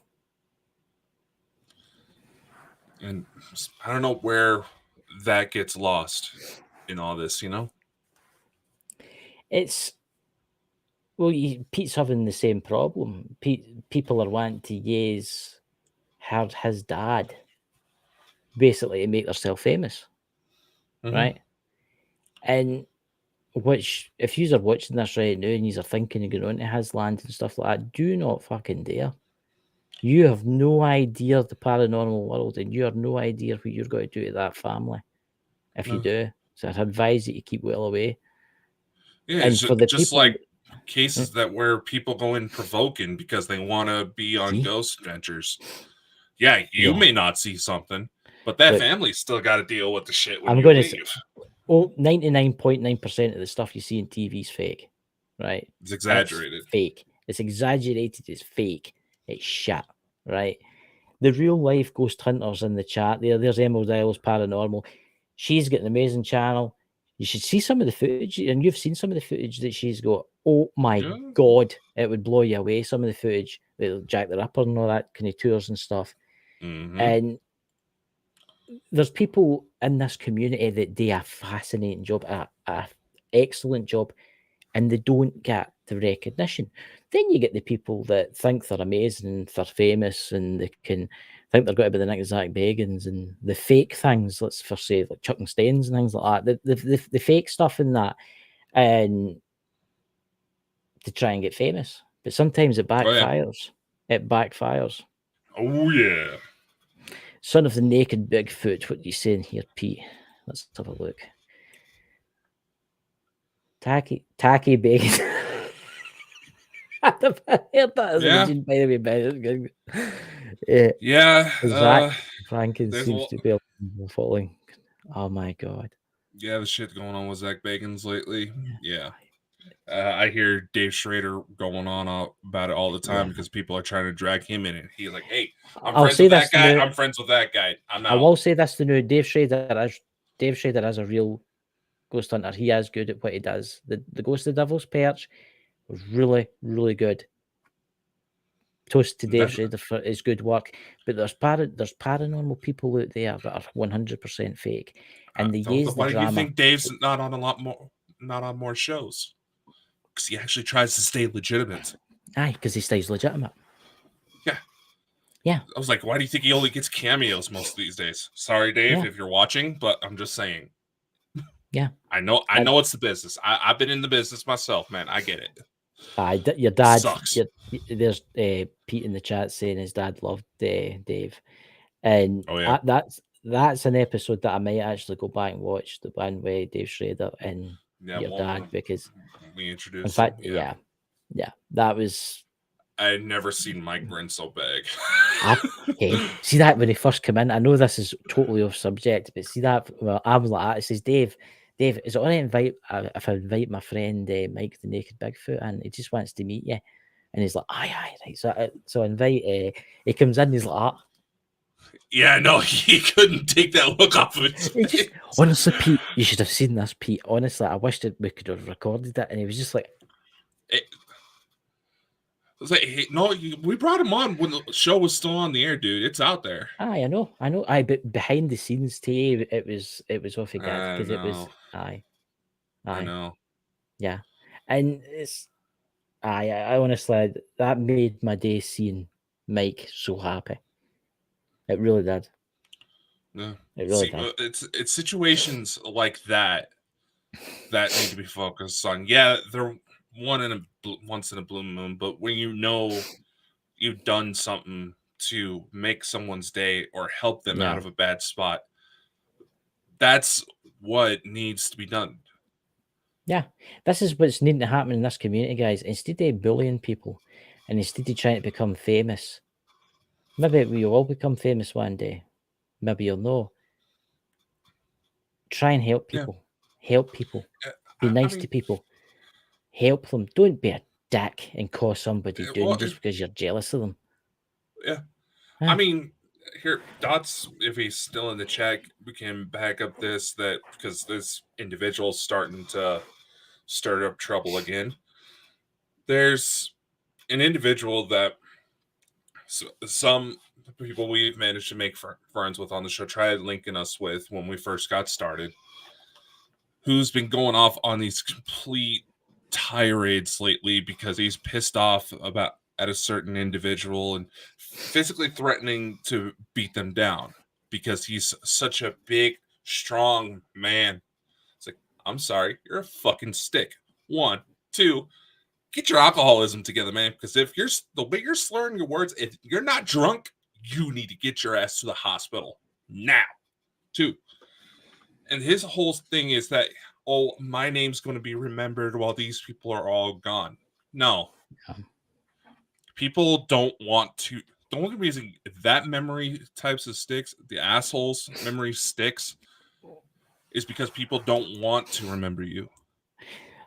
And I don't know where that gets lost in all this, It's Pete's having the same problem. People are wanting to use his dad basically to make themselves famous, right? And which, if you are watching this right now and you are thinking of going on to his land and stuff like that, do not fucking dare. You have no idea the paranormal world, and you have no idea what you're going to do to that family if you do. So I'd advise that you keep well away. Yeah, and for the just people, like cases that where people go in provoking because they want to be on ghost adventures. Yeah, you may not see something, but that family's still got to deal with the shit when you leave. 99.9% of the stuff you see in TV is fake, right? It's exaggerated. It's fake. It's exaggerated. It's fake. It's shit, right? The real life ghost hunters in the chat there's Emerald Isles Paranormal. She's got an amazing channel. You should see some of the footage, and you've seen some of the footage that she's got. Oh my God, it would blow you away. Some of the footage with Jack the Ripper and all that kind of tours and stuff. And there's people in this community that do a fascinating job, a excellent job, and they don't get the recognition. Then you get the people that think they're amazing and they're famous and they can think they're going to be the next Zach Bagans, and the fake things, let's first say, like Chuck and Stains and things like that, the fake stuff in that, and to try and get famous. But sometimes it backfires. It backfires. Oh, yeah. Son of the Naked Bigfoot. What are you saying here, Pete? Let's have a look. Tacky bacon. I heard that as a legend, by the way. Yeah. Zach Franken seems to be falling. Oh my God. Yeah, the shit going on with Zach Bagans lately. Yeah. I hear Dave Schrader going on about it all the time because people are trying to drag him in it. He's like, hey, I'm friends with that guy. I'm friends with that guy. I'm out. I will say this to know Dave Schrader is a real ghost hunter. He is good at what he does. The Ghost of the Devil's Perch was really, really good. Toast to Dave Schrader for his good work. But there's paranormal people out there that are 100% fake. And they use the drama. Why do you think Dave's not on more shows? Because he actually tries to stay legitimate. Aye, because he stays legitimate. Yeah. Yeah. I was like, why do you think he only gets cameos most of these days? Sorry, Dave, if you're watching, but I'm just saying. Yeah. I know it's the business. I've been in the business myself, man. I get it. Your dad sucks. There's Pete in the chat saying his dad loved Dave. And that's an episode that I might actually go back and watch, the one with Dave Schrader and your dad, because we introduced. In fact, that was. I had never seen Mike Brin so big. See that when he first came in. I know this is totally off subject, but see that. Well, I was like, it says Dave Dave, is it all right if I invite my friend Mike the Naked Bigfoot, and he just wants to meet you? And he's like, aye, right. So I invite. He comes in, he's like, yeah, no, he couldn't take that look off of his face. Just, honestly, Pete, you should have seen this, Pete. Honestly, I wish that we could have recorded it, and he was just like, was like, hey, no, we brought him on when the show was still on the air, dude. It's out there. I know. But behind the scenes, too, it was awfully good because it was, I know. Yeah, and it's, I honestly, that made my day seeing Mike so happy. It really did. Yeah, it really did. It's situations like that need to be focused on. Yeah, they're once in a blue moon, but when you know you've done something to make someone's day or help them out of a bad spot, that's what needs to be done. Yeah, this is what's needing to happen in this community, guys. Instead of bullying people and instead of trying to become famous, maybe we'll all become famous one day. Maybe you'll know. Try and help people. Yeah. Help people. Be nice to people. Help them. Don't be a dick and cause somebody down just because you're jealous of them. Yeah. I mean, here, Dots, if he's still in the chat, we can back up because this individual's starting to stir up trouble again. There's an individual that some people we've managed to make friends with on the show tried linking us with when we first got started, who's been going off on these complete tirades lately because he's pissed off at a certain individual and physically threatening to beat them down because he's such a big, strong man. It's like, I'm sorry, you're a fucking stick. 1, 2, get your alcoholism together, man. Because if you're the way you're slurring your words, if you're not drunk, you need to get your ass to the hospital now. 2. And his whole thing is that, oh, my name's going to be remembered while these people are all gone. No. People don't want to. The only reason that memory types of sticks, the assholes memory sticks, is because people don't want to remember you.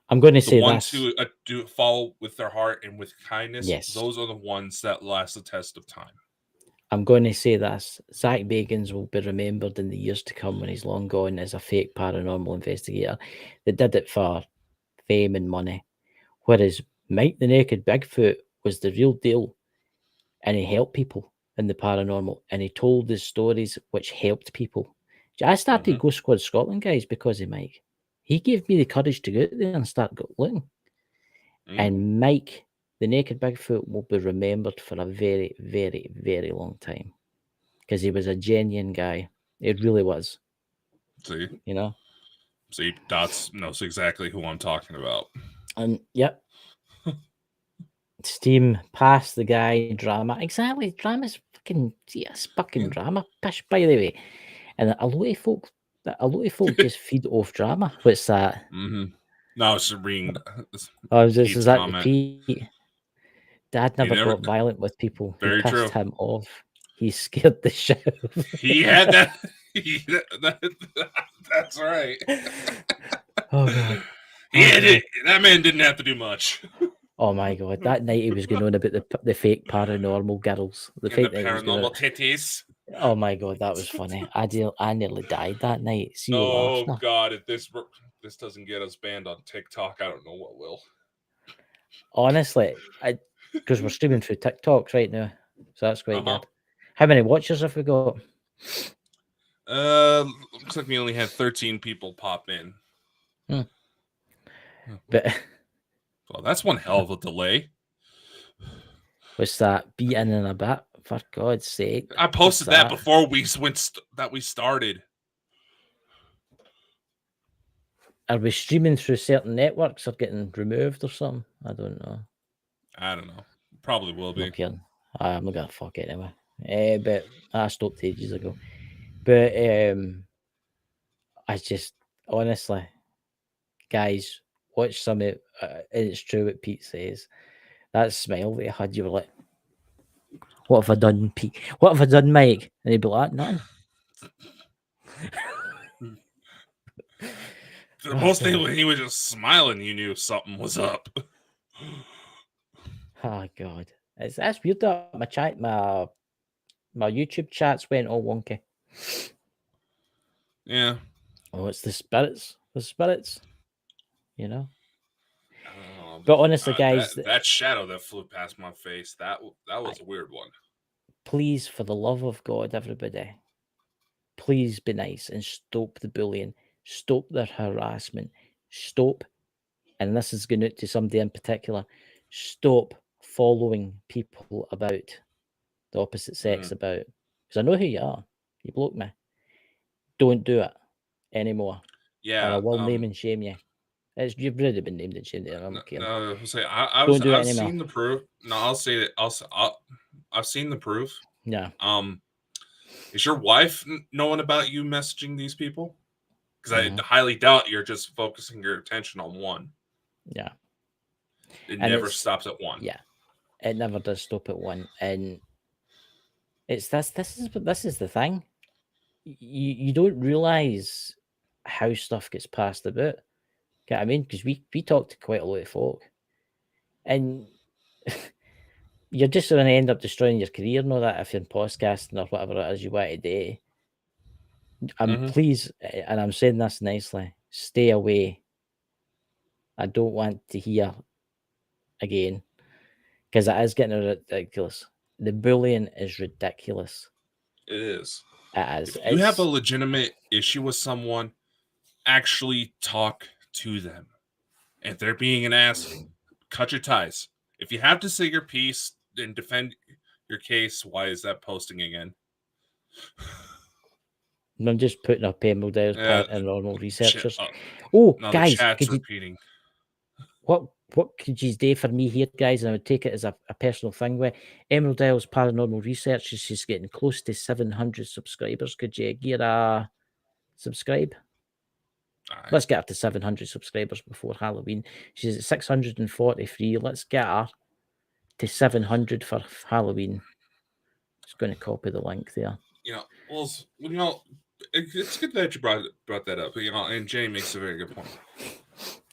I'm going to say the ones who do follow with their heart and with kindness. Yes. Those are the ones that last the test of time. I'm going to say this. Zach Bagans will be remembered in the years to come when he's long gone as a fake paranormal investigator that did it for fame and money. Whereas Mike the Naked Bigfoot was the real deal, and he helped people in the paranormal, and he told his stories which helped people. I started Ghost Squad Scotland, guys, because of Mike. He gave me the courage to go out there and start looking. And Mike the Naked Bigfoot will be remembered for a very, very, very long time because he was a genuine guy. It really was. See, you know. See, Dots knows exactly who I'm talking about. And yep, Steam passed the guy drama. Exactly, drama's fucking drama. Pish, by the way, and a lot of folk just feed off drama. What's that? No, Serene. Is that Pete? Dad never got violent with people. He pissed him off. He scared the shit out of him. He had that. That's right. Oh god. That man didn't have to do much. Oh my god! That night he was going on about the fake paranormal girls, the paranormal titties. Oh my god, that was funny. I nearly died that night. See you oh god! If this doesn't get us banned on TikTok, I don't know what will. Honestly, because we're streaming through TikTok right now, so that's quite good. How many watchers have we got? Looks like we only had 13 people pop in. But well, that's one hell of a delay. What's that? Be in a bit, for God's sake! I posted that before we started. Are we streaming through certain networks or getting removed or something? I don't know. Probably will be. I'm not gonna fuck it anyway. But I stopped ages ago. But I just honestly, guys, watch some of it. And it's true what Pete says. That smile that he had, you were like, "What have I done, Pete? What have I done, Mike?" And he'd be like, "Nothing." Mostly when he was just smiling, you knew something was up. Oh God, that's weird. That my YouTube chats went all wonky. Yeah. Oh, it's the spirits. The spirits. You know. But honestly, guys, that shadow that flew past my face, that was a weird one. Please, for the love of God, everybody, please be nice and stop the bullying, stop their harassment, stop, and this is going out to somebody in particular, stop following people about the opposite sex about, because I know who you are. You bloke me. Don't do it anymore. Yeah. Or I will name and shame you. You've already been named and shamed. I've seen the proof. No, I'll say it. I've seen the proof. Yeah. Is your wife knowing about you messaging these people? Because I highly doubt you're just focusing your attention on one. Yeah. It never stops at one. Yeah. It never does stop at one. And it's this is the thing. You don't realize how stuff gets passed about. Get what I mean? Because we talk to quite a lot of folk. And you're just going to end up destroying your career and all that if you're in podcasting or whatever it is you want to do. Please, and I'm saying this nicely, stay away. I don't want to hear again, because it is getting ridiculous. The bullying is ridiculous. It is. It is. If you have a legitimate issue with someone, actually talk to them. If they're being an ass, cut your ties. If you have to say your piece and defend your case, why is that posting again? I'm just putting up Emmerdale's Paranormal Researchers. Guys, the chat's repeating. What could you do for me here, guys? And I would take it as a personal thing. With Emmerdale's Paranormal Researchers, she's getting close to 700 subscribers. Could you get a subscribe? Right. Let's get her to 700 subscribers before Halloween. She's at 643. Let's get her to 700 for Halloween. Just going to copy the link there. It's good that you brought that up. And Jenny makes a very good point.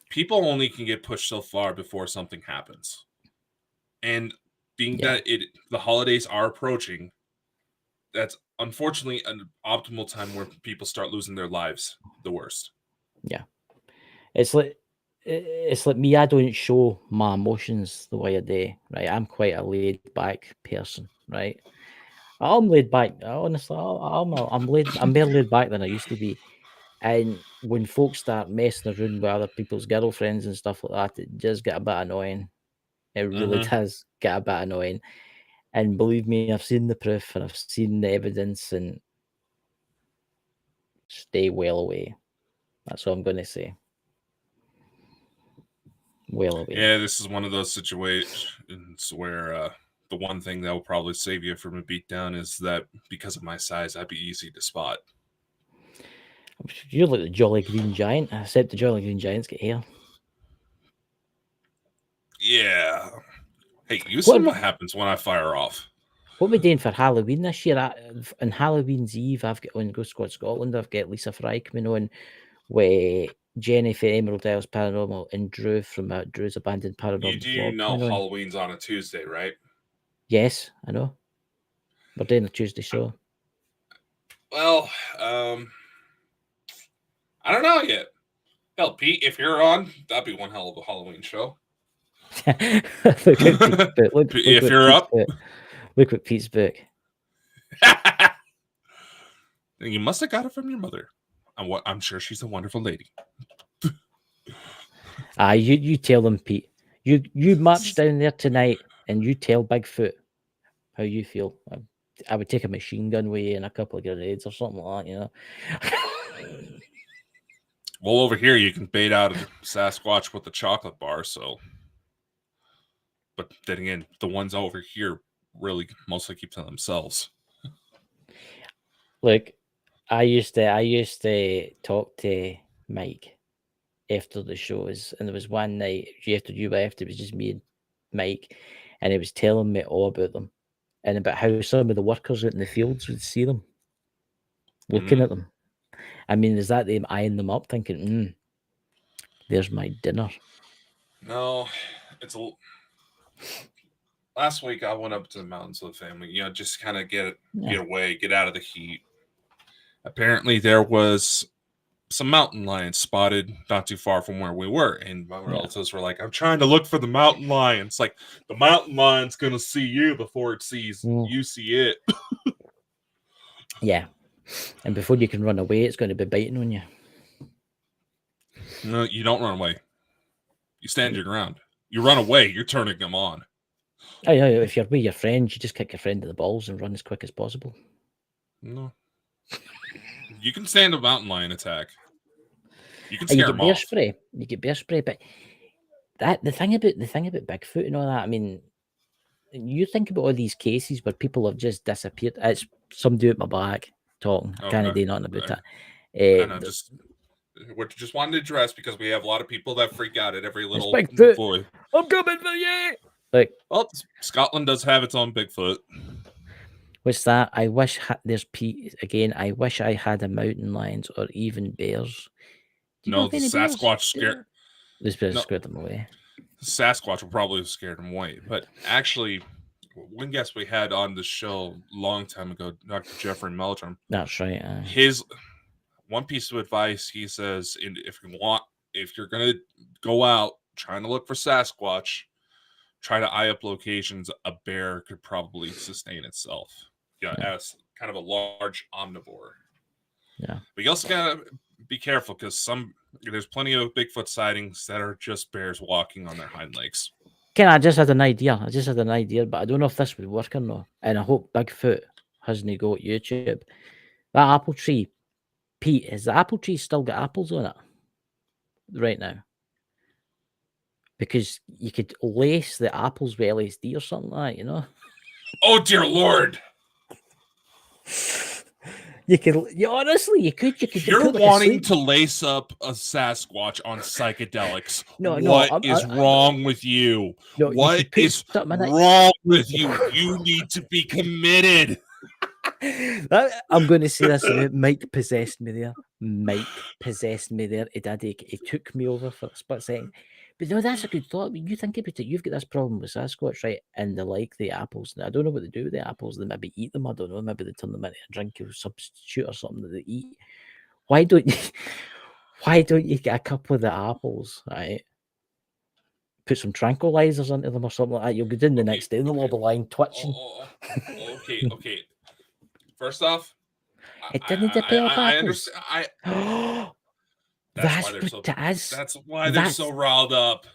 People only can get pushed so far before something happens. And being that the holidays are approaching, that's unfortunately an optimal time where people start losing their lives the worst. Yeah. It's like me, I don't show my emotions the way I do, right? I'm quite a laid back person, right? I'm laid back. Honestly, I'm more laid back than I used to be. And when folks start messing around with other people's girlfriends and stuff like that, it just get a bit annoying. It really does get a bit annoying. And believe me, I've seen the proof and I've seen the evidence, and stay well away. That's all I'm going to say. Well away. Yeah, this is one of those situations where the one thing that will probably save you from a beatdown is that because of my size, I'd be easy to spot. You're like the Jolly Green Giant, except the Jolly Green Giants get hair. Yeah. Hey, you see what happens when I fire off. What are we doing for Halloween this year? On Halloween's Eve, I've got on Ghost Squad Scotland, I've got Lisa Fry coming on with Jenny for Emerald Isles Paranormal and Drew from Drew's Abandoned Paranormal. You do know Halloween's on a Tuesday, right? Yes, I know. We're doing a Tuesday show. Well, I don't know yet. Hell, Pete, if you're on, that'd be one hell of a Halloween show. If you're up. Look at Pete's book. You must have got it from your mother. I'm sure she's a wonderful lady. You tell them, Pete. You march down there tonight and you tell Bigfoot how you feel. I would take a machine gun with you and a couple of grenades or something like that, you know. Well, over here you can bait out a Sasquatch with a chocolate bar, so. But then again, the ones over here really mostly keep to themselves. Look, I used to talk to Mike after the shows, and there was one night after you left, it was just me and Mike, and he was telling me all about them and about how some of the workers out in the fields would see them, looking at them. I mean, is that them eyeing them up, thinking, There's my dinner. No, it's a. Last week I went up to the mountains with the family. Just kind of get away, get out of the heat. Apparently, there was some mountain lions spotted not too far from where we were, and my relatives were like, "I'm trying to look for the mountain lion." It's like the mountain lion's gonna see you before it sees you see it. Yeah, and before you can run away, it's going to be biting on you. No, you don't run away. You stand your ground. You run away, you're turning them on. Oh, yeah, if you're with your friends, you just kick your friend in the balls and run as quick as possible. No. You can stand a mountain lion attack. You can scare them off. Spray. You get bear spray, but the thing about Bigfoot and all that, I mean, you think about all these cases where people have just disappeared. It's some dude at my back talking. I can't do nothing about that. I know, we're just wanting to address because we have a lot of people that freak out at every little boy. I'm coming for you. Like, well, Scotland does have its own Bigfoot. What's that? I wish there's Pete again. I wish I had a mountain lions or even bears. No, the Sasquatch scared. This bears scared them away. The Sasquatch will probably have scared them away. But actually, one guest we had on the show a long time ago, Dr. Jeffrey Meldrum. That's right. His one piece of advice, he says, if you're gonna go out trying to look for Sasquatch, try to eye up locations a bear could probably sustain itself. As kind of a large omnivore. Yeah. But you also gotta be careful because there's plenty of Bigfoot sightings that are just bears walking on their hind legs. I just had an idea. But I don't know if this would work or not. And I hope Bigfoot hasn't got YouTube. That apple tree, Pete, has the apple tree still got apples on it right now? Because you could lace the apples with LSD or something like that, Oh dear Lord! You could, honestly, you could. You're wanting to lace up a Sasquatch on psychedelics. What is wrong with you? What is wrong with you? You need to be committed. I'm going to say this about Mike possessed me there. He took me over for a split second. But no, that's a good thought. You think about it. You've got this problem with Sasquatch, right? And they like the apples. Now, I don't know what they do with the apples. They maybe eat them. I don't know. Maybe they turn them into a drink or substitute or something that they eat. Why don't you get a couple of the apples, right? Put some tranquilizers into them or something like that. You'll get in the next day and they'll all be lying twitching. Okay. First off, it didn't develop apples. I understand. That's why they're so riled up.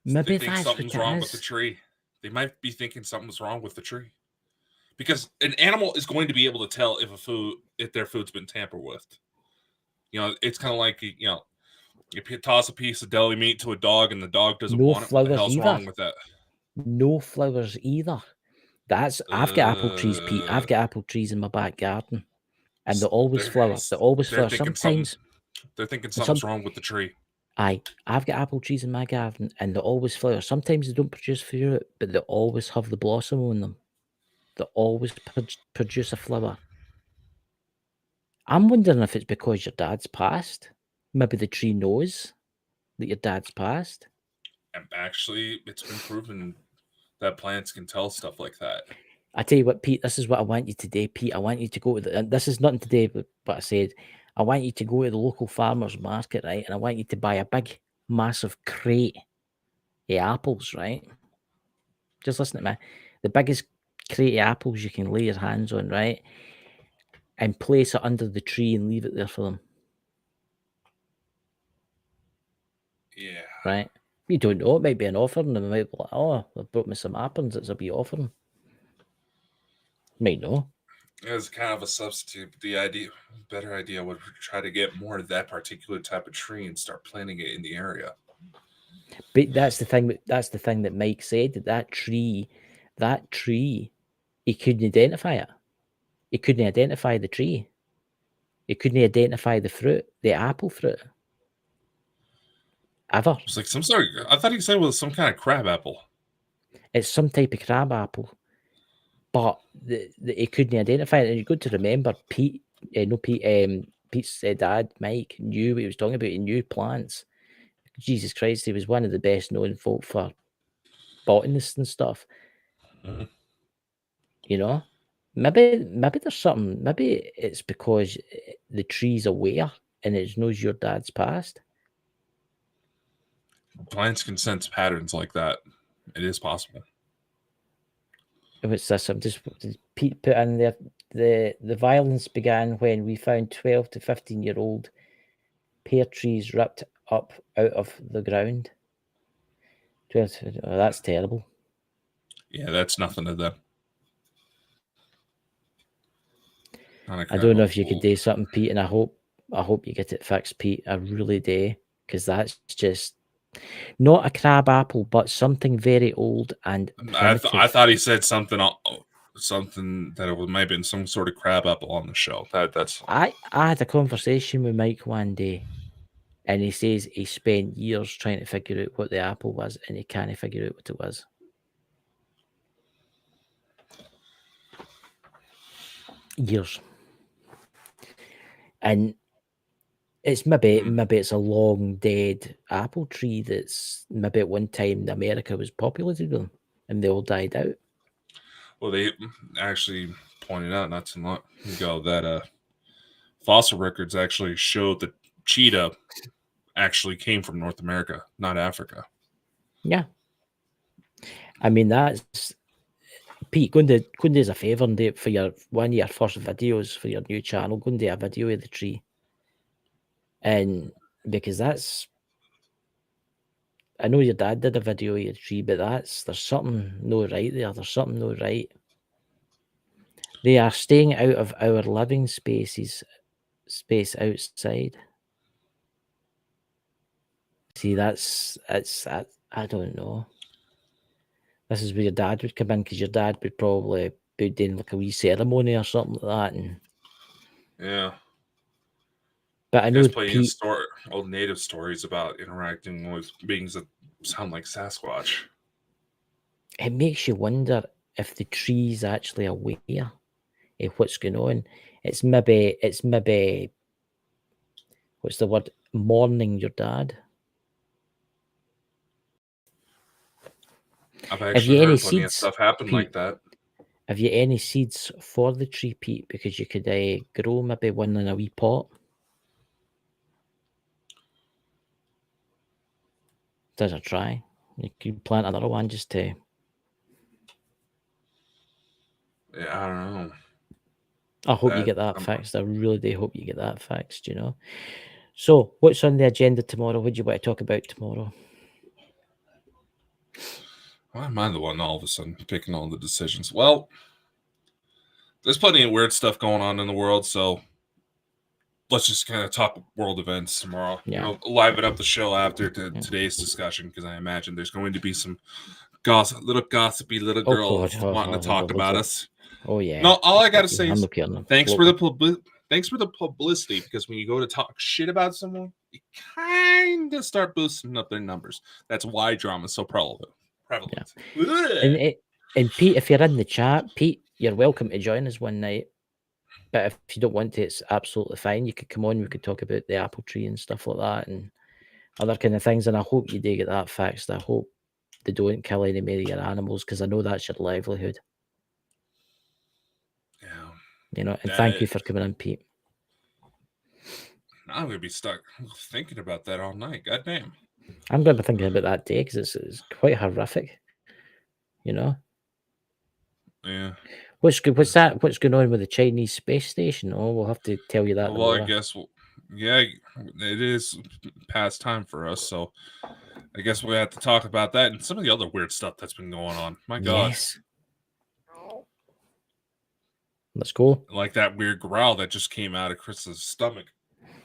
Maybe they think something's wrong with the tree. They might be thinking something's wrong with the tree. Because an animal is going to be able to tell if their food's been tampered with. It's kind of like, if you toss a piece of deli meat to a dog and the dog doesn't want it, what the hell's wrong with that? No flowers either. I've got apple trees, Pete. I've got apple trees in my back garden. And they always flower. Sometimes they're thinking something's wrong with the tree. I've got apple trees in my garden and they always flower. Sometimes they don't produce fruit, but they always have the blossom on them. They always produce a flower. I'm wondering if it's because your dad's passed. Maybe the tree knows that your dad's passed. And actually, it's been proven that plants can tell stuff like that. I tell you what, Pete, this is what I want you to do, Pete. I want you to go to and this is nothing to do with what I said. I want you to go to the local farmer's market, right? And I want you to buy a big, massive crate of apples, right? Just listen to me. The biggest crate of apples you can lay your hands on, right? And place it under the tree and leave it there for them. Yeah. Right? You don't know. It might be an offering. And they might be like, oh, they brought me some apples. It's a wee offering. Might know. As kind of a substitute, better idea would try to get more of that particular type of tree and start planting it in the area. But that's the thing. That's the thing that Mike said. That tree, he couldn't identify it. He couldn't identify the tree. He couldn't identify the fruit, the apple fruit. Ever. It's like some sort. I thought he said it was some kind of crab apple. It's some type of crab apple. But he couldn't identify it. And you've got to remember, Pete's dad, Mike, knew what he was talking about. He knew plants. Jesus Christ, he was one of the best known folk for botanists and stuff. Mm-hmm. You know, maybe there's something. Maybe it's because the tree's aware and it knows your dad's past. Plants can sense patterns like that. It is possible. What's this? I'm just Pete put in there. The violence began when we found 12 to 15-year-old pear trees ripped up out of the ground. 12. Oh, that's terrible. Yeah, that's nothing to them. I don't know if you could do something, Pete, and I hope you get it fixed, Pete. I really do, because that's just not a crab apple, but something very old and primitive. I thought he said something that it might have been some sort of crab apple on the show. That's. I had a conversation with Mike one day, and he says he spent years trying to figure out what the apple was, and he can't figure out what it was. Years. And it's maybe it's a long dead apple tree that's maybe at one time America was populated with them and they all died out. Well, they actually pointed out not too long ago that fossil records actually showed that cheetah actually came from North America, not Africa. Yeah. I mean, that's Pete, go and do us a favour and do it for one of your first videos for your new channel. Go and do a video of the tree. And because I know your dad did a video of your tree, but there's something no right there. There's something no right. They are staying out of our living space outside. See, I don't know. This is where your dad would come in, because your dad would probably be doing like a wee ceremony or something like that. And yeah. But I know playing old native stories about interacting with beings that sound like Sasquatch. It makes you wonder if the tree's actually aware of what's going on. It's maybe what's the word? Mourning your dad. I've actually heard plenty of stuff happen Pete, like that. Have you any seeds for the tree, Pete? Because you could grow maybe one in a wee pot. There's a try. You could plant another one just to. Yeah, I don't know. I hope you get that fixed. I really do hope you get that fixed, you know. So, what's on the agenda tomorrow? What do you want to talk about tomorrow? Why am I the one all of a sudden picking all the decisions? Well, there's plenty of weird stuff going on in the world, so let's just kind of talk world events tomorrow. Yeah. You know, liven up the show after today's discussion, because I imagine there's going to be some gossipy little girls wanting to talk about us. Oh yeah. No, all I gotta say is thanks for the publicity, because when you go to talk shit about someone, you kind of start boosting up their numbers. That's why drama is so prevalent. Yeah. And Pete, if you're in the chat, Pete, you're welcome to join us one night. But if you don't want to, it's absolutely fine. You could come on. We could talk about the apple tree and stuff like that, and other kind of things. And I hope you do get that fixed. I hope they don't kill any more of your animals, because I know that's your livelihood. Yeah. You know. And thank you for coming in, Pete. I'm gonna be stuck thinking about that all night. God damn. I'm going to be thinking about that day, because it's quite horrific. You know. Yeah. What's going on with the Chinese space station? Oh, we'll have to tell you that. Well, I guess, yeah, it is past time for us, so I guess we have to talk about that and some of the other weird stuff that's been going on. My God. Yes. Let's go. Like that weird growl that just came out of Chris's stomach.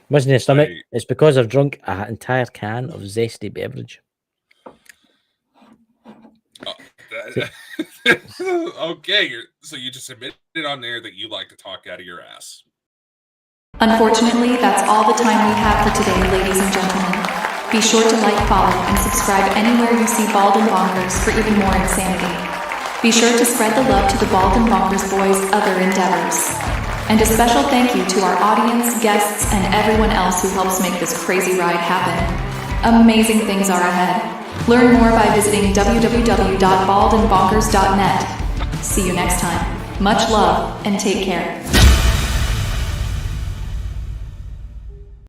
Wasn't it stomach? It's because I've drunk an entire can of zesty beverage. Okay, so you just admitted on there that you like to talk out of your ass. Unfortunately, that's all the time we have for today, ladies and gentlemen. Be sure to like, follow, and subscribe anywhere you see Bald and Bonkers for even more insanity. Be sure to spread the love to the Bald and Bonkers boys' other endeavors. And a special thank you to our audience, guests, and everyone else who helps make this crazy ride happen. Amazing things are ahead. Learn more by visiting www.baldandbonkers.net. See you next time. Much love and take care.